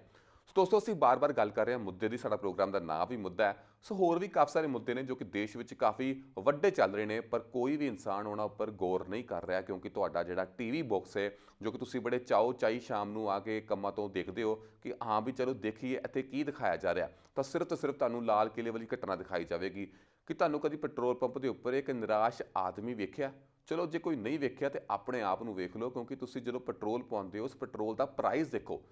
ਦੋਸਤੋ ਅਸੀਂ ਬਾਰ-ਬਾਰ ਗੱਲ ਕਰ ਰਹੇ ਹਾਂ ਮੁੱਦੇ ਦੀ, ਸਾਡਾ ਪ੍ਰੋਗਰਾਮ ਦਾ ਨਾਮ ਵੀ ਮੁੱਦਾ ਹੈ। ਸੋ ਹੋਰ ਵੀ ਕਾਫੀ ਸਾਰੇ ਮੁੱਦੇ ਨੇ ਜੋ ਕਿ ਦੇਸ਼ ਵਿੱਚ ਕਾਫੀ ਵੱਡੇ ਚੱਲ ਰਹੇ ਨੇ, ਪਰ ਕੋਈ ਵੀ ਇਨਸਾਨ ਉਹਨਾਂ ਉੱਪਰ ਗੌਰ ਨਹੀਂ ਕਰ ਰਿਹਾ, ਕਿਉਂਕਿ ਤੁਹਾਡਾ ਜਿਹੜਾ TV ਬਾਕਸ ਹੈ ਜੋ ਕਿ ਤੁਸੀਂ ਬੜੇ ਚਾਓ ਚਾਈ ਸ਼ਾਮ ਨੂੰ ਆ ਕੇ ਕੰਮਾਂ ਤੋਂ ਦੇਖਦੇ ਹੋ ਕਿ ਹਾਂ ਵੀ ਚਲੋ ਦੇਖੀਏ ਇੱਥੇ ਕੀ ਦਿਖਾਇਆ ਜਾ ਰਿਹਾ, ਤਾਂ ਸਿਰਫ ਤੇ ਸਿਰਫ ਤੁਹਾਨੂੰ ਲਾਲ ਕਿਲੇ ਵਾਲੀ ਘਟਨਾ ਦਿਖਾਈ ਜਾਵੇਗੀ। ਕਿ ਤੁਹਾਨੂੰ ਕਦੀ ਪੈਟਰੋਲ ਪੰਪ ਦੇ ਉੱਪਰ ਇੱਕ ਨਿਰਾਸ਼ ਆਦਮੀ ਵੇਖਿਆ? ਚਲੋ ਜੇ ਕੋਈ ਨਹੀਂ ਵੇਖਿਆ ਤੇ ਆਪਣੇ ਆਪ ਨੂੰ ਵੇਖ ਲਓ, ਕਿਉਂਕਿ ਤੁਸੀਂ ਜਦੋਂ ਪੈਟਰੋਲ ਪਾਉਂਦੇ ਹੋ ਉਸ ਪੈਟਰੋਲ ਦਾ ਪ੍ਰਾਈਸ ਦੇਖੋ।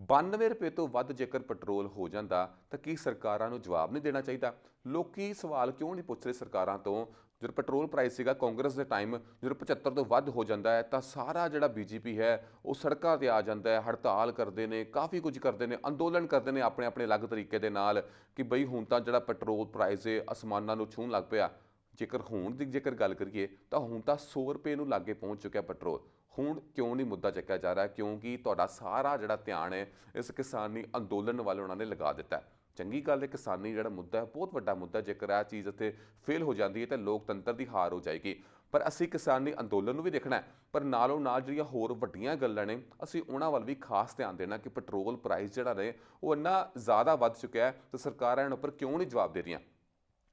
92 ਤੋਂ ਵੱਧ ਜੇਕਰ ਪੈਟਰੋਲ ਹੋ ਜਾਂਦਾ ਤਾਂ ਕੀ ਸਰਕਾਰਾਂ ਨੂੰ ਜਵਾਬ ਨਹੀਂ ਦੇਣਾ ਚਾਹੀਦਾ? ਲੋਕੀ ਸਵਾਲ ਕਿਉਂ ਨਹੀਂ ਪੁੱਛ ਰਹੇ ਸਰਕਾਰਾਂ ਤੋਂ? ਜਦੋਂ ਪੈਟਰੋਲ ਪ੍ਰਾਈਸ ਸੀਗਾ ਕਾਂਗਰਸ ਦੇ ਟਾਈਮ, ਜਦੋਂ 75 ਤੋਂ ਵੱਧ ਹੋ ਜਾਂਦਾ ਹੈ ਤਾਂ ਸਾਰਾ ਜਿਹੜਾ ਬੀਜੇਪੀ ਹੈ ਉਹ ਸੜਕਾਂ ਤੇ ਆ ਜਾਂਦਾ ਹੈ, ਹੜਤਾਲ ਕਰਦੇ ਨੇ, ਕਾਫੀ ਕੁਝ ਕਰਦੇ ਨੇ, ਅੰਦੋਲਨ ਕਰਦੇ ਨੇ ਆਪਣੇ ਆਪਣੇ ਅਲੱਗ ਤਰੀਕੇ ਦੇ ਨਾਲ ਕਿ ਬਈ ਹੁਣ ਤਾਂ ਜਿਹੜਾ ਪੈਟਰੋਲ ਪ੍ਰਾਈਸ ਹੈ ਅਸਮਾਨਾਂ ਨੂੰ ਛੂਹਣ ਲੱਗ ਪਿਆ। ਜੇਕਰ ਗੱਲ ਕਰੀਏ ਤਾਂ ਹੁਣ ਤਾਂ 100 ਰੁਪਏ ਨੂੰ ਲਾਗੇ ਪਹੁੰਚ ਚੁੱਕਿਆ ਪੈਟਰੋਲ। ਹੁਣ ਕਿਉਂ ਨਹੀਂ ਮੁੱਦਾ ਚੱਕਿਆ ਜਾ ਰਿਹਾ? ਕਿਉਂਕਿ ਤੁਹਾਡਾ ਸਾਰਾ ਜਿਹੜਾ ਧਿਆਨ ਹੈ ਇਸ ਕਿਸਾਨੀ ਅੰਦੋਲਨ ਵੱਲ ਉਹਨਾਂ ਨੇ ਲਗਾ ਦਿੱਤਾ ਹੈ। ਚੰਗੀ ਗੱਲ ਹੈ, ਕਿਸਾਨੀ ਜਿਹੜਾ ਮੁੱਦਾ ਹੈ ਬਹੁਤ ਵੱਡਾ ਮੁੱਦਾ, ਜੇਕਰ ਇਹ ਚੀਜ਼ ਇੱਥੇ ਫੇਲ ਹੋ ਜਾਂਦੀ ਹੈ ਤਾਂ ਲੋਕਤੰਤਰ ਦੀ ਹਾਰ ਹੋ ਜਾਏਗੀ। ਪਰ ਅਸੀਂ ਕਿਸਾਨੀ ਅੰਦੋਲਨ ਨੂੰ ਵੀ ਦੇਖਣਾ ਹੈ, ਪਰ ਨਾਲੋਂ ਨਾਲ ਜਿਹੜੀਆਂ ਹੋਰ ਵੱਡੀਆਂ ਗੱਲਾਂ ਨੇ ਅਸੀਂ ਉਹਨਾਂ ਵੱਲ ਵੀ ਖਾਸ ਧਿਆਨ ਦੇਣਾ ਕਿ ਪੈਟਰੋਲ ਪ੍ਰਾਈਸ ਜਿਹੜਾ ਨੇ ਉਹ ਇੰਨਾ ਜ਼ਿਆਦਾ ਵੱਧ ਚੁੱਕਿਆ ਹੈ ਤਾਂ ਸਰਕਾਰਾਂ ਇਹਨਾਂ ਉੱਪਰ ਕਿਉਂ ਨਹੀਂ ਜਵਾਬ ਦੇ ਰਹੀਆਂ।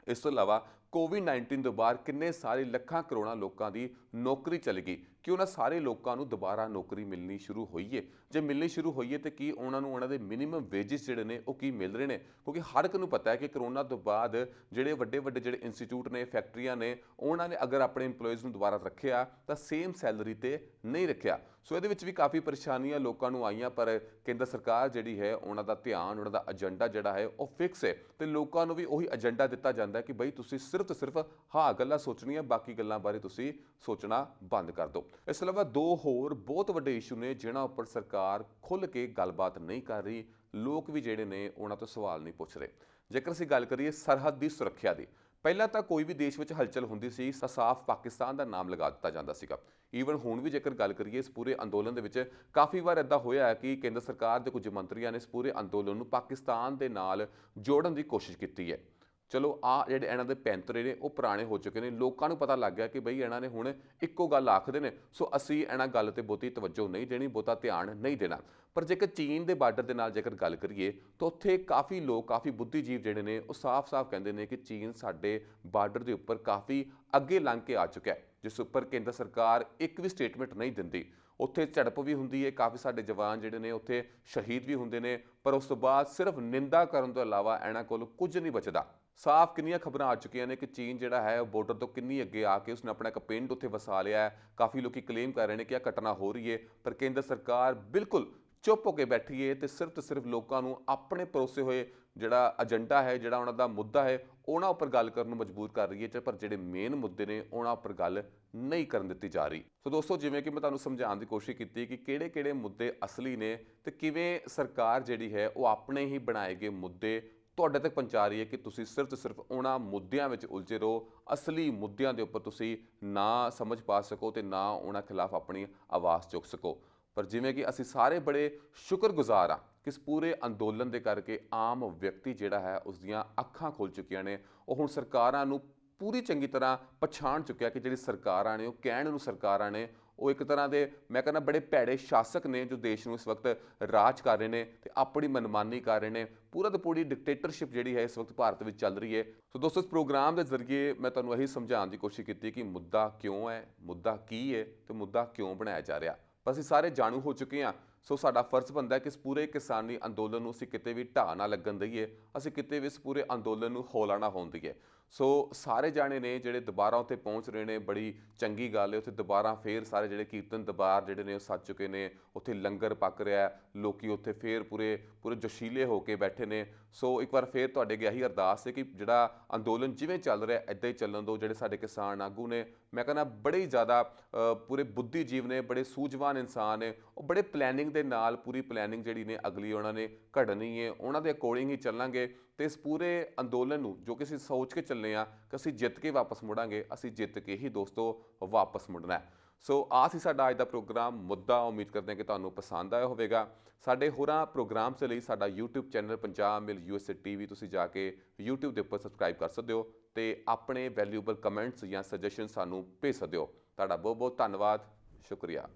ਇਸ ਤੋਂ ਇਲਾਵਾ ਕੋਵਿਡ-19 ਤੋਂ ਬਾਅਦ ਕਿੰਨੇ ਸਾਰੇ ਲੱਖਾਂ ਕਰੋੜਾਂ ਲੋਕਾਂ ਦੀ ਨੌਕਰੀ ਚਲੀ ਗਈ, ਕਿ ਉਹਨਾਂ ਸਾਰੇ ਲੋਕਾਂ ਨੂੰ ਦੁਬਾਰਾ ਨੌਕਰੀ ਮਿਲਣੀ ਸ਼ੁਰੂ ਹੋਈ ਹੈ? ਜੇ ਮਿਲਣੀ ਸ਼ੁਰੂ ਹੋਈ ਹੈ ਤਾਂ ਕੀ ਉਹਨਾਂ ਨੂੰ ਉਹਨਾਂ ਦੇ ਮਿਨੀਮਮ ਵੇਜਿਸ ਜਿਹੜੇ ਨੇ ਉਹ ਕੀ ਮਿਲ ਰਹੇ ਨੇ? ਕਿਉਂਕਿ ਹਰ ਇੱਕ ਨੂੰ ਪਤਾ ਹੈ ਕਿ ਕਰੋਨਾ ਤੋਂ ਬਾਅਦ ਜਿਹੜੇ ਵੱਡੇ ਵੱਡੇ ਜਿਹੜੇ ਇੰਸਟੀਚਿਊਟ ਨੇ, ਫੈਕਟਰੀਆਂ ਨੇ, ਉਹਨਾਂ ਨੇ ਅਗਰ ਆਪਣੇ ਇੰਪਲੋਈਜ਼ ਨੂੰ ਦੁਬਾਰਾ ਰੱਖਿਆ ਤਾਂ ਸੇਮ ਸੈਲਰੀ ਤੇ ਨਹੀਂ ਰੱਖਿਆ। ਸੋ ਇਹਦੇ ਵਿੱਚ ਵੀ ਕਾਫੀ ਪਰੇਸ਼ਾਨੀਆਂ ਲੋਕਾਂ ਨੂੰ ਆਈਆਂ, ਪਰ ਕੇਂਦਰ ਸਰਕਾਰ ਜਿਹੜੀ ਹੈ ਉਹਨਾਂ ਦਾ ਧਿਆਨ, ਉਹਨਾਂ ਦਾ ਏਜੰਡਾ ਜਿਹੜਾ ਹੈ ਉਹ ਫਿਕਸ ਹੈ ਤੇ ਲੋਕਾਂ ਨੂੰ ਵੀ ਉਹੀ ਏਜੰਡਾ ਦਿੱਤਾ ਜਾਂਦਾ ਕਿ ਬਈ ਤੁਸੀਂ ਸਿਰਫ ਤੇ ਸਿਰਫ ਹਾਂ ਗੱਲਾਂ ਸੋਚਣੀਆਂ, ਬਾਕੀ ਗੱਲਾਂ ਬਾਰੇ ਤੁਸੀਂ ਸੋਚਣਾ ਬੰਦ ਕਰ ਦਿਓ। ਇਸ ਤੋਂ ਇਲਾਵਾ ਦੋ ਹੋਰ ਬਹੁਤ ਵੱਡੇ ਇਸ਼ੂ ਨੇ ਜਿਨ੍ਹਾਂ ਉੱਪਰ ਸਰਕਾਰ ਖੁੱਲ੍ਹ ਕੇ ਗੱਲਬਾਤ ਨਹੀਂ ਕਰ ਰਹੀ, ਲੋਕ ਵੀ ਜਿਹੜੇ ਨੇ ਉਹਨਾਂ ਤੋਂ ਸਵਾਲ ਨਹੀਂ ਪੁੱਛ ਰਹੇ। ਜੇਕਰ ਅਸੀਂ ਗੱਲ ਕਰੀਏ ਸਰਹੱਦ ਦੀ ਸੁਰੱਖਿਆ ਦੀ, ਪਹਿਲਾਂ ਤਾਂ ਕੋਈ ਵੀ ਦੇਸ਼ ਵਿੱਚ ਹਲਚਲ ਹੁੰਦੀ ਸੀ ਤਾਂ ਸਾਫ਼ ਪਾਕਿਸਤਾਨ ਦਾ ਨਾਮ ਲਗਾ ਦਿੱਤਾ ਜਾਂਦਾ ਸੀਗਾ। ਈਵਨ ਹੁਣ ਵੀ ਜੇਕਰ ਗੱਲ ਕਰੀਏ ਇਸ ਪੂਰੇ ਅੰਦੋਲਨ ਦੇ ਵਿੱਚ ਕਾਫੀ ਵਾਰ ਇੱਦਾਂ ਹੋਇਆ ਹੈ ਕਿ ਕੇਂਦਰ ਸਰਕਾਰ ਦੇ ਕੁਝ ਮੰਤਰੀਆਂ ਨੇ ਇਸ ਪੂਰੇ ਅੰਦੋਲਨ ਨੂੰ ਪਾਕਿਸਤਾਨ ਦੇ ਨਾਲ ਜੋੜਨ ਦੀ ਕੋਸ਼ਿਸ਼ ਕੀਤੀ ਹੈ। ਚਲੋ ਜਿਹੜੇ ਇਹਨਾਂ ਦੇ ਪੈਂਤਰੇ ਨੇ ਉਹ ਪੁਰਾਣੇ ਹੋ ਚੁੱਕੇ ਨੇ, ਲੋਕਾਂ ਨੂੰ ਪਤਾ ਲੱਗ ਗਿਆ ਕਿ ਬਈ ਇਹਨਾਂ ਨੇ ਹੁਣ ਇੱਕੋ ਗੱਲ ਆਖਦੇ ਨੇ, ਸੋ ਅਸੀਂ ਇਹਨਾਂ ਗੱਲ ਤੇ ਬਹੁਤੀ ਤਵੱਜੋ ਨਹੀਂ ਦੇਣੀ, ਬਹੁਤਾ ਧਿਆਨ ਨਹੀਂ ਦੇਣਾ। ਪਰ ਜੇਕਰ ਚੀਨ ਦੇ ਬਾਰਡਰ ਦੇ ਨਾਲ ਜੇਕਰ ਗੱਲ ਕਰੀਏ ਤਾਂ ਉੱਥੇ ਕਾਫੀ ਲੋਕ, ਕਾਫੀ ਬੁੱਧੀਜੀਵ ਜਿਹੜੇ ਨੇ ਉਹ ਸਾਫ਼-ਸਾਫ਼ ਕਹਿੰਦੇ ਨੇ ਕਿ ਚੀਨ ਸਾਡੇ ਬਾਰਡਰ ਦੇ ਉੱਪਰ ਕਾਫੀ ਅੱਗੇ ਲੰਘ ਕੇ ਆ ਚੁੱਕਿਆ ਹੈ, ਜਿਸ ਉੱਪਰ ਕੇਂਦਰ ਸਰਕਾਰ ਇੱਕ ਵੀ ਸਟੇਟਮੈਂਟ ਨਹੀਂ ਦਿੰਦੀ। ਉੱਥੇ ਝੜਪ ਵੀ ਹੁੰਦੀ ਹੈ, ਕਾਫੀ ਸਾਡੇ ਜਵਾਨ ਜਿਹੜੇ ਨੇ ਉੱਥੇ ਸ਼ਹੀਦ ਵੀ ਹੁੰਦੇ ਨੇ, ਪਰ ਉਸ ਤੋਂ ਬਾਅਦ ਸਿਰਫ ਨਿੰਦਾ ਕਰਨ ਤੋਂ ਇਲਾਵਾ ਇਹਨਾਂ ਕੋਲ ਕੁਝ ਨਹੀਂ ਬਚਦਾ। ਸਾਫ਼ ਕਿੰਨੀਆਂ ਖਬਰਾਂ ਆ ਚੁੱਕੀਆਂ ਨੇ ਕਿ ਚੀਨ ਜਿਹੜਾ ਹੈ ਉਹ ਬਾਰਡਰ ਤੋਂ ਕਿੰਨੀ ਅੱਗੇ ਆ ਕੇ ਉਸਨੇ ਆਪਣਾ ਇੱਕ ਪਿੰਡ ਉੱਥੇ ਵਸਾ ਲਿਆ ਹੈ। ਕਾਫੀ ਲੋਕੀ ਕਲੇਮ ਕਰ ਰਹੇ ਨੇ ਕਿ ਇਹ ਘਟਨਾ ਹੋ ਰਹੀ ਹੈ, ਪਰ ਕੇਂਦਰ ਸਰਕਾਰ ਬਿਲਕੁਲ ਚੁੱਪ ਹੋ ਕੇ ਬੈਠੀ ਹੈ ਤੇ ਸਿਰਫ ਲੋਕਾਂ ਨੂੰ ਆਪਣੇ ਪਰੋਸੇ ਹੋਏ ਜਿਹੜਾ ਏਜੰਡਾ ਹੈ, ਜਿਹੜਾ ਉਹਨਾਂ ਦਾ ਮੁੱਦਾ ਹੈ, ਉਹਨਾਂ ਉੱਪਰ ਗੱਲ ਕਰਨ ਨੂੰ ਮਜਬੂਰ ਕਰ ਰਹੀ ਹੈ, ਪਰ ਜਿਹੜੇ ਮੇਨ ਮੁੱਦੇ ਨੇ ਉਹਨਾਂ ਉੱਪਰ ਗੱਲ ਨਹੀਂ ਕਰਨ ਦਿੱਤੀ ਜਾ ਰਹੀ। ਸੋ ਦੋਸਤੋ, ਜਿਵੇਂ ਕਿ ਮੈਂ ਤੁਹਾਨੂੰ ਸਮਝਾਉਣ ਦੀ ਕੋਸ਼ਿਸ਼ ਕੀਤੀ ਕਿ ਕਿਹੜੇ-ਕਿਹੜੇ ਮੁੱਦੇ ਅਸਲੀ ਨੇ ਤੇ ਕਿਵੇਂ ਸਰਕਾਰ ਜਿਹੜੀ ਹੈ ਉਹ ਆਪਣੇ ਹੀ ਬਣਾਏ ਗਏ ਮੁੱਦੇ ਤੁਹਾਡੇ ਤੱਕ ਪਹੁੰਚਾ ਰਹੀ ਹੈ ਕਿ ਤੁਸੀਂ ਸਿਰਫ ਉਹਨਾਂ ਮੁੱਦਿਆਂ ਵਿੱਚ ਉਲਝੇ ਰਹੋ, ਅਸਲੀ ਮੁੱਦਿਆਂ ਦੇ ਉੱਪਰ ਤੁਸੀਂ ਨਾ ਸਮਝ ਪਾ ਸਕੋ ਤੇ ਨਾ ਉਹਨਾਂ ਖਿਲਾਫ ਆਪਣੀ ਆਵਾਜ਼ ਚੁੱਕ ਸਕੋ। ਪਰ ਜਿਵੇਂ ਕਿ ਅਸੀਂ ਸਾਰੇ ਬੜੇ ਸ਼ੁਕਰਗੁਜ਼ਾਰ ਹਾਂ ਕਿ ਇਸ ਪੂਰੇ ਅੰਦੋਲਨ ਦੇ ਕਰਕੇ ਆਮ ਵਿਅਕਤੀ ਜਿਹੜਾ ਹੈ ਉਸ ਦੀਆਂ ਅੱਖਾਂ ਖੁੱਲ੍ਹ ਚੁੱਕੀਆਂ ਨੇ। ਉਹ ਹੁਣ ਸਰਕਾਰਾਂ ਨੂੰ ਪੂਰੀ ਚੰਗੀ ਤਰ੍ਹਾਂ ਪਛਾਣ ਚੁੱਕਿਆ ਕਿ ਜਿਹੜੀ ਸਰਕਾਰਾਂ ਨੇ ਉਹ ਕਹਿਣ ਨੂੰ ਸਰਕਾਰਾਂ ਨੇ, ਉਹ ਇੱਕ ਤਰ੍ਹਾਂ ਦੇ ਮੈਂ ਕਹਿੰਦਾ ਬੜੇ ਭੈੜੇ ਸ਼ਾਸਕ ਨੇ ਜੋ ਦੇਸ਼ ਨੂੰ ਇਸ ਵਕਤ ਰਾਜ ਕਰ ਰਹੇ ਨੇ ਤੇ ਆਪਣੀ ਮਨਮਾਨੀ ਕਰ ਰਹੇ ਨੇ। ਪੂਰਾ ਤੇ ਪੂਰੀ ਡਿਕਟੇਟਰਸ਼ਿਪ ਜਿਹੜੀ ਹੈ ਇਸ ਵਕਤ ਭਾਰਤ ਵਿੱਚ ਚੱਲ ਰਹੀ ਹੈ। ਸੋ ਦੋਸਤੋ, ਇਸ ਪ੍ਰੋਗਰਾਮ ਦੇ ਜ਼ਰੀਏ ਮੈਂ ਤੁਹਾਨੂੰ ਇਹੀ ਸਮਝਾਉਣ ਦੀ ਕੋਸ਼ਿਸ਼ ਕੀਤੀ ਕਿ ਮੁੱਦਾ ਕਿਉਂ ਹੈ, ਮੁੱਦਾ ਕੀ ਹੈ ਤੇ ਮੁੱਦਾ ਕਿਉਂ ਬਣਾਇਆ ਜਾ ਰਿਹਾ। ਪਰ ਅਸੀਂ ਸਾਰੇ ਜਾਣੂ ਹੋ ਚੁੱਕੇ ਹਾਂ, ਸੋ ਸਾਡਾ ਫਰਜ਼ ਬਣਦਾ ਹੈ ਕਿ ਇਸ ਪੂਰੇ ਕਿਸਾਨੀ ਅੰਦੋਲਨ ਨੂੰ ਅਸੀਂ ਕਿਤੇ ਵੀ ਢਾਹ ਨਾ ਲੱਗਣ ਦਈਏ, ਅਸੀਂ ਕਿਤੇ ਵੀ ਇਸ ਪੂਰੇ ਅੰਦੋਲਨ ਨੂੰ ਹੌਲਾ ਨਾ ਹੋਣ ਦਈਏ। ਸੋ ਸਾਰੇ ਜਾਣੇ ਨੇ ਜਿਹੜੇ ਦੁਬਾਰਾ ਉੱਥੇ ਪਹੁੰਚ ਰਹੇ ਨੇ, ਬੜੀ ਚੰਗੀ ਗੱਲ ਹੈ। ਉੱਥੇ ਦੁਬਾਰਾ ਫੇਰ ਸਾਰੇ ਜਿਹੜੇ ਕੀਰਤਨ ਦਰਬਾਰ ਜਿਹੜੇ ਨੇ ਉਹ ਸੱਜ ਚੁੱਕੇ ਨੇ, ਉੱਥੇ ਲੰਗਰ ਪੱਕ ਰਿਹਾ, ਲੋਕੀ ਉੱਥੇ ਫੇਰ ਪੂਰੇ ਜੋਸ਼ੀਲੇ ਹੋ ਕੇ ਬੈਠੇ ਨੇ। ਸੋ ਇੱਕ ਵਾਰ ਫੇਰ ਤੁਹਾਡੇ ਅੱਗੇ ਇਹੀ ਅਰਦਾਸ ਹੈ ਕਿ ਜਿਹੜਾ ਅੰਦੋਲਨ ਜਿਵੇਂ ਚੱਲ ਰਿਹਾ ਇੱਦਾਂ ਹੀ ਚੱਲਣ ਦਿਓ। ਜਿਹੜੇ ਸਾਡੇ ਕਿਸਾਨ ਆਗੂ ਨੇ, ਮੈਂ ਕਹਿੰਦਾ ਬੜੇ ਹੀ ਜ਼ਿਆਦਾ ਪੂਰੇ ਬੁੱਧੀਜੀਵ ਨੇ, ਬੜੇ ਸੂਝਵਾਨ ਇਨਸਾਨ ਨੇ, ਉਹ ਬੜੇ ਪਲੈਨਿੰਗ ਦੇ ਨਾਲ ਪੂਰੀ ਪਲੈਨਿੰਗ ਜਿਹੜੀ ਨੇ ਅਗਲੀ ਉਹਨਾਂ ਨੇ ਘੜਨੀ ਹੈ, ਉਹਨਾਂ ਦੇ ਅਕੋਰਡਿੰਗ ਹੀ ਚੱਲਾਂਗੇ ਤੇ ਇਸ ਪੂਰੇ ਅੰਦੋਲਨ ਨੂੰ ਜੋ ਕਿ ਅਸੀਂ ਸੋਚ ਕੇ ਚੱਲੇ ਹਾਂ ਕਿ ਅਸੀਂ ਜਿੱਤ ਕੇ ਵਾਪਸ ਮੁੜਾਂਗੇ, ਅਸੀਂ ਜਿੱਤ ਕੇ ਹੀ ਦੋਸਤੋ ਵਾਪਸ ਮੁੜਨਾ ਹੈ। ਸੋ ਆਹ ਸੀ ਸਾਡਾ ਅੱਜ ਦਾ ਪ੍ਰੋਗਰਾਮ ਮੁੱਦਾ। ਉਮੀਦ ਕਰਦੇ ਹਾਂ ਕਿ ਤੁਹਾਨੂੰ ਪਸੰਦ ਆਇਆ ਹੋਵੇਗਾ। ਸਾਡੇ ਹੋਰਾਂ ਪ੍ਰੋਗਰਾਮਸ ਲਈ ਸਾਡਾ YouTube ਚੈਨਲ ਪੰਜਾਬ ਮਿਲ USA TV ਤੁਸੀਂ ਜਾ ਕੇ YouTube ਦੇ ਉੱਪਰ ਸਬਸਕ੍ਰਾਈਬ ਕਰ ਸਕਦੇ ਹੋ ਤੇ ਆਪਣੇ ਵੈਲਿਊਬਲ ਕਮੈਂਟਸ ਜਾਂ ਸਜੈਸ਼ਨ ਸਾਨੂੰ ਭੇਜ ਸਕਦੇ ਹੋ। ਤੁਹਾਡਾ ਬਹੁਤ ਬਹੁਤ ਧੰਨਵਾਦ, ਸ਼ੁਕਰੀਆ।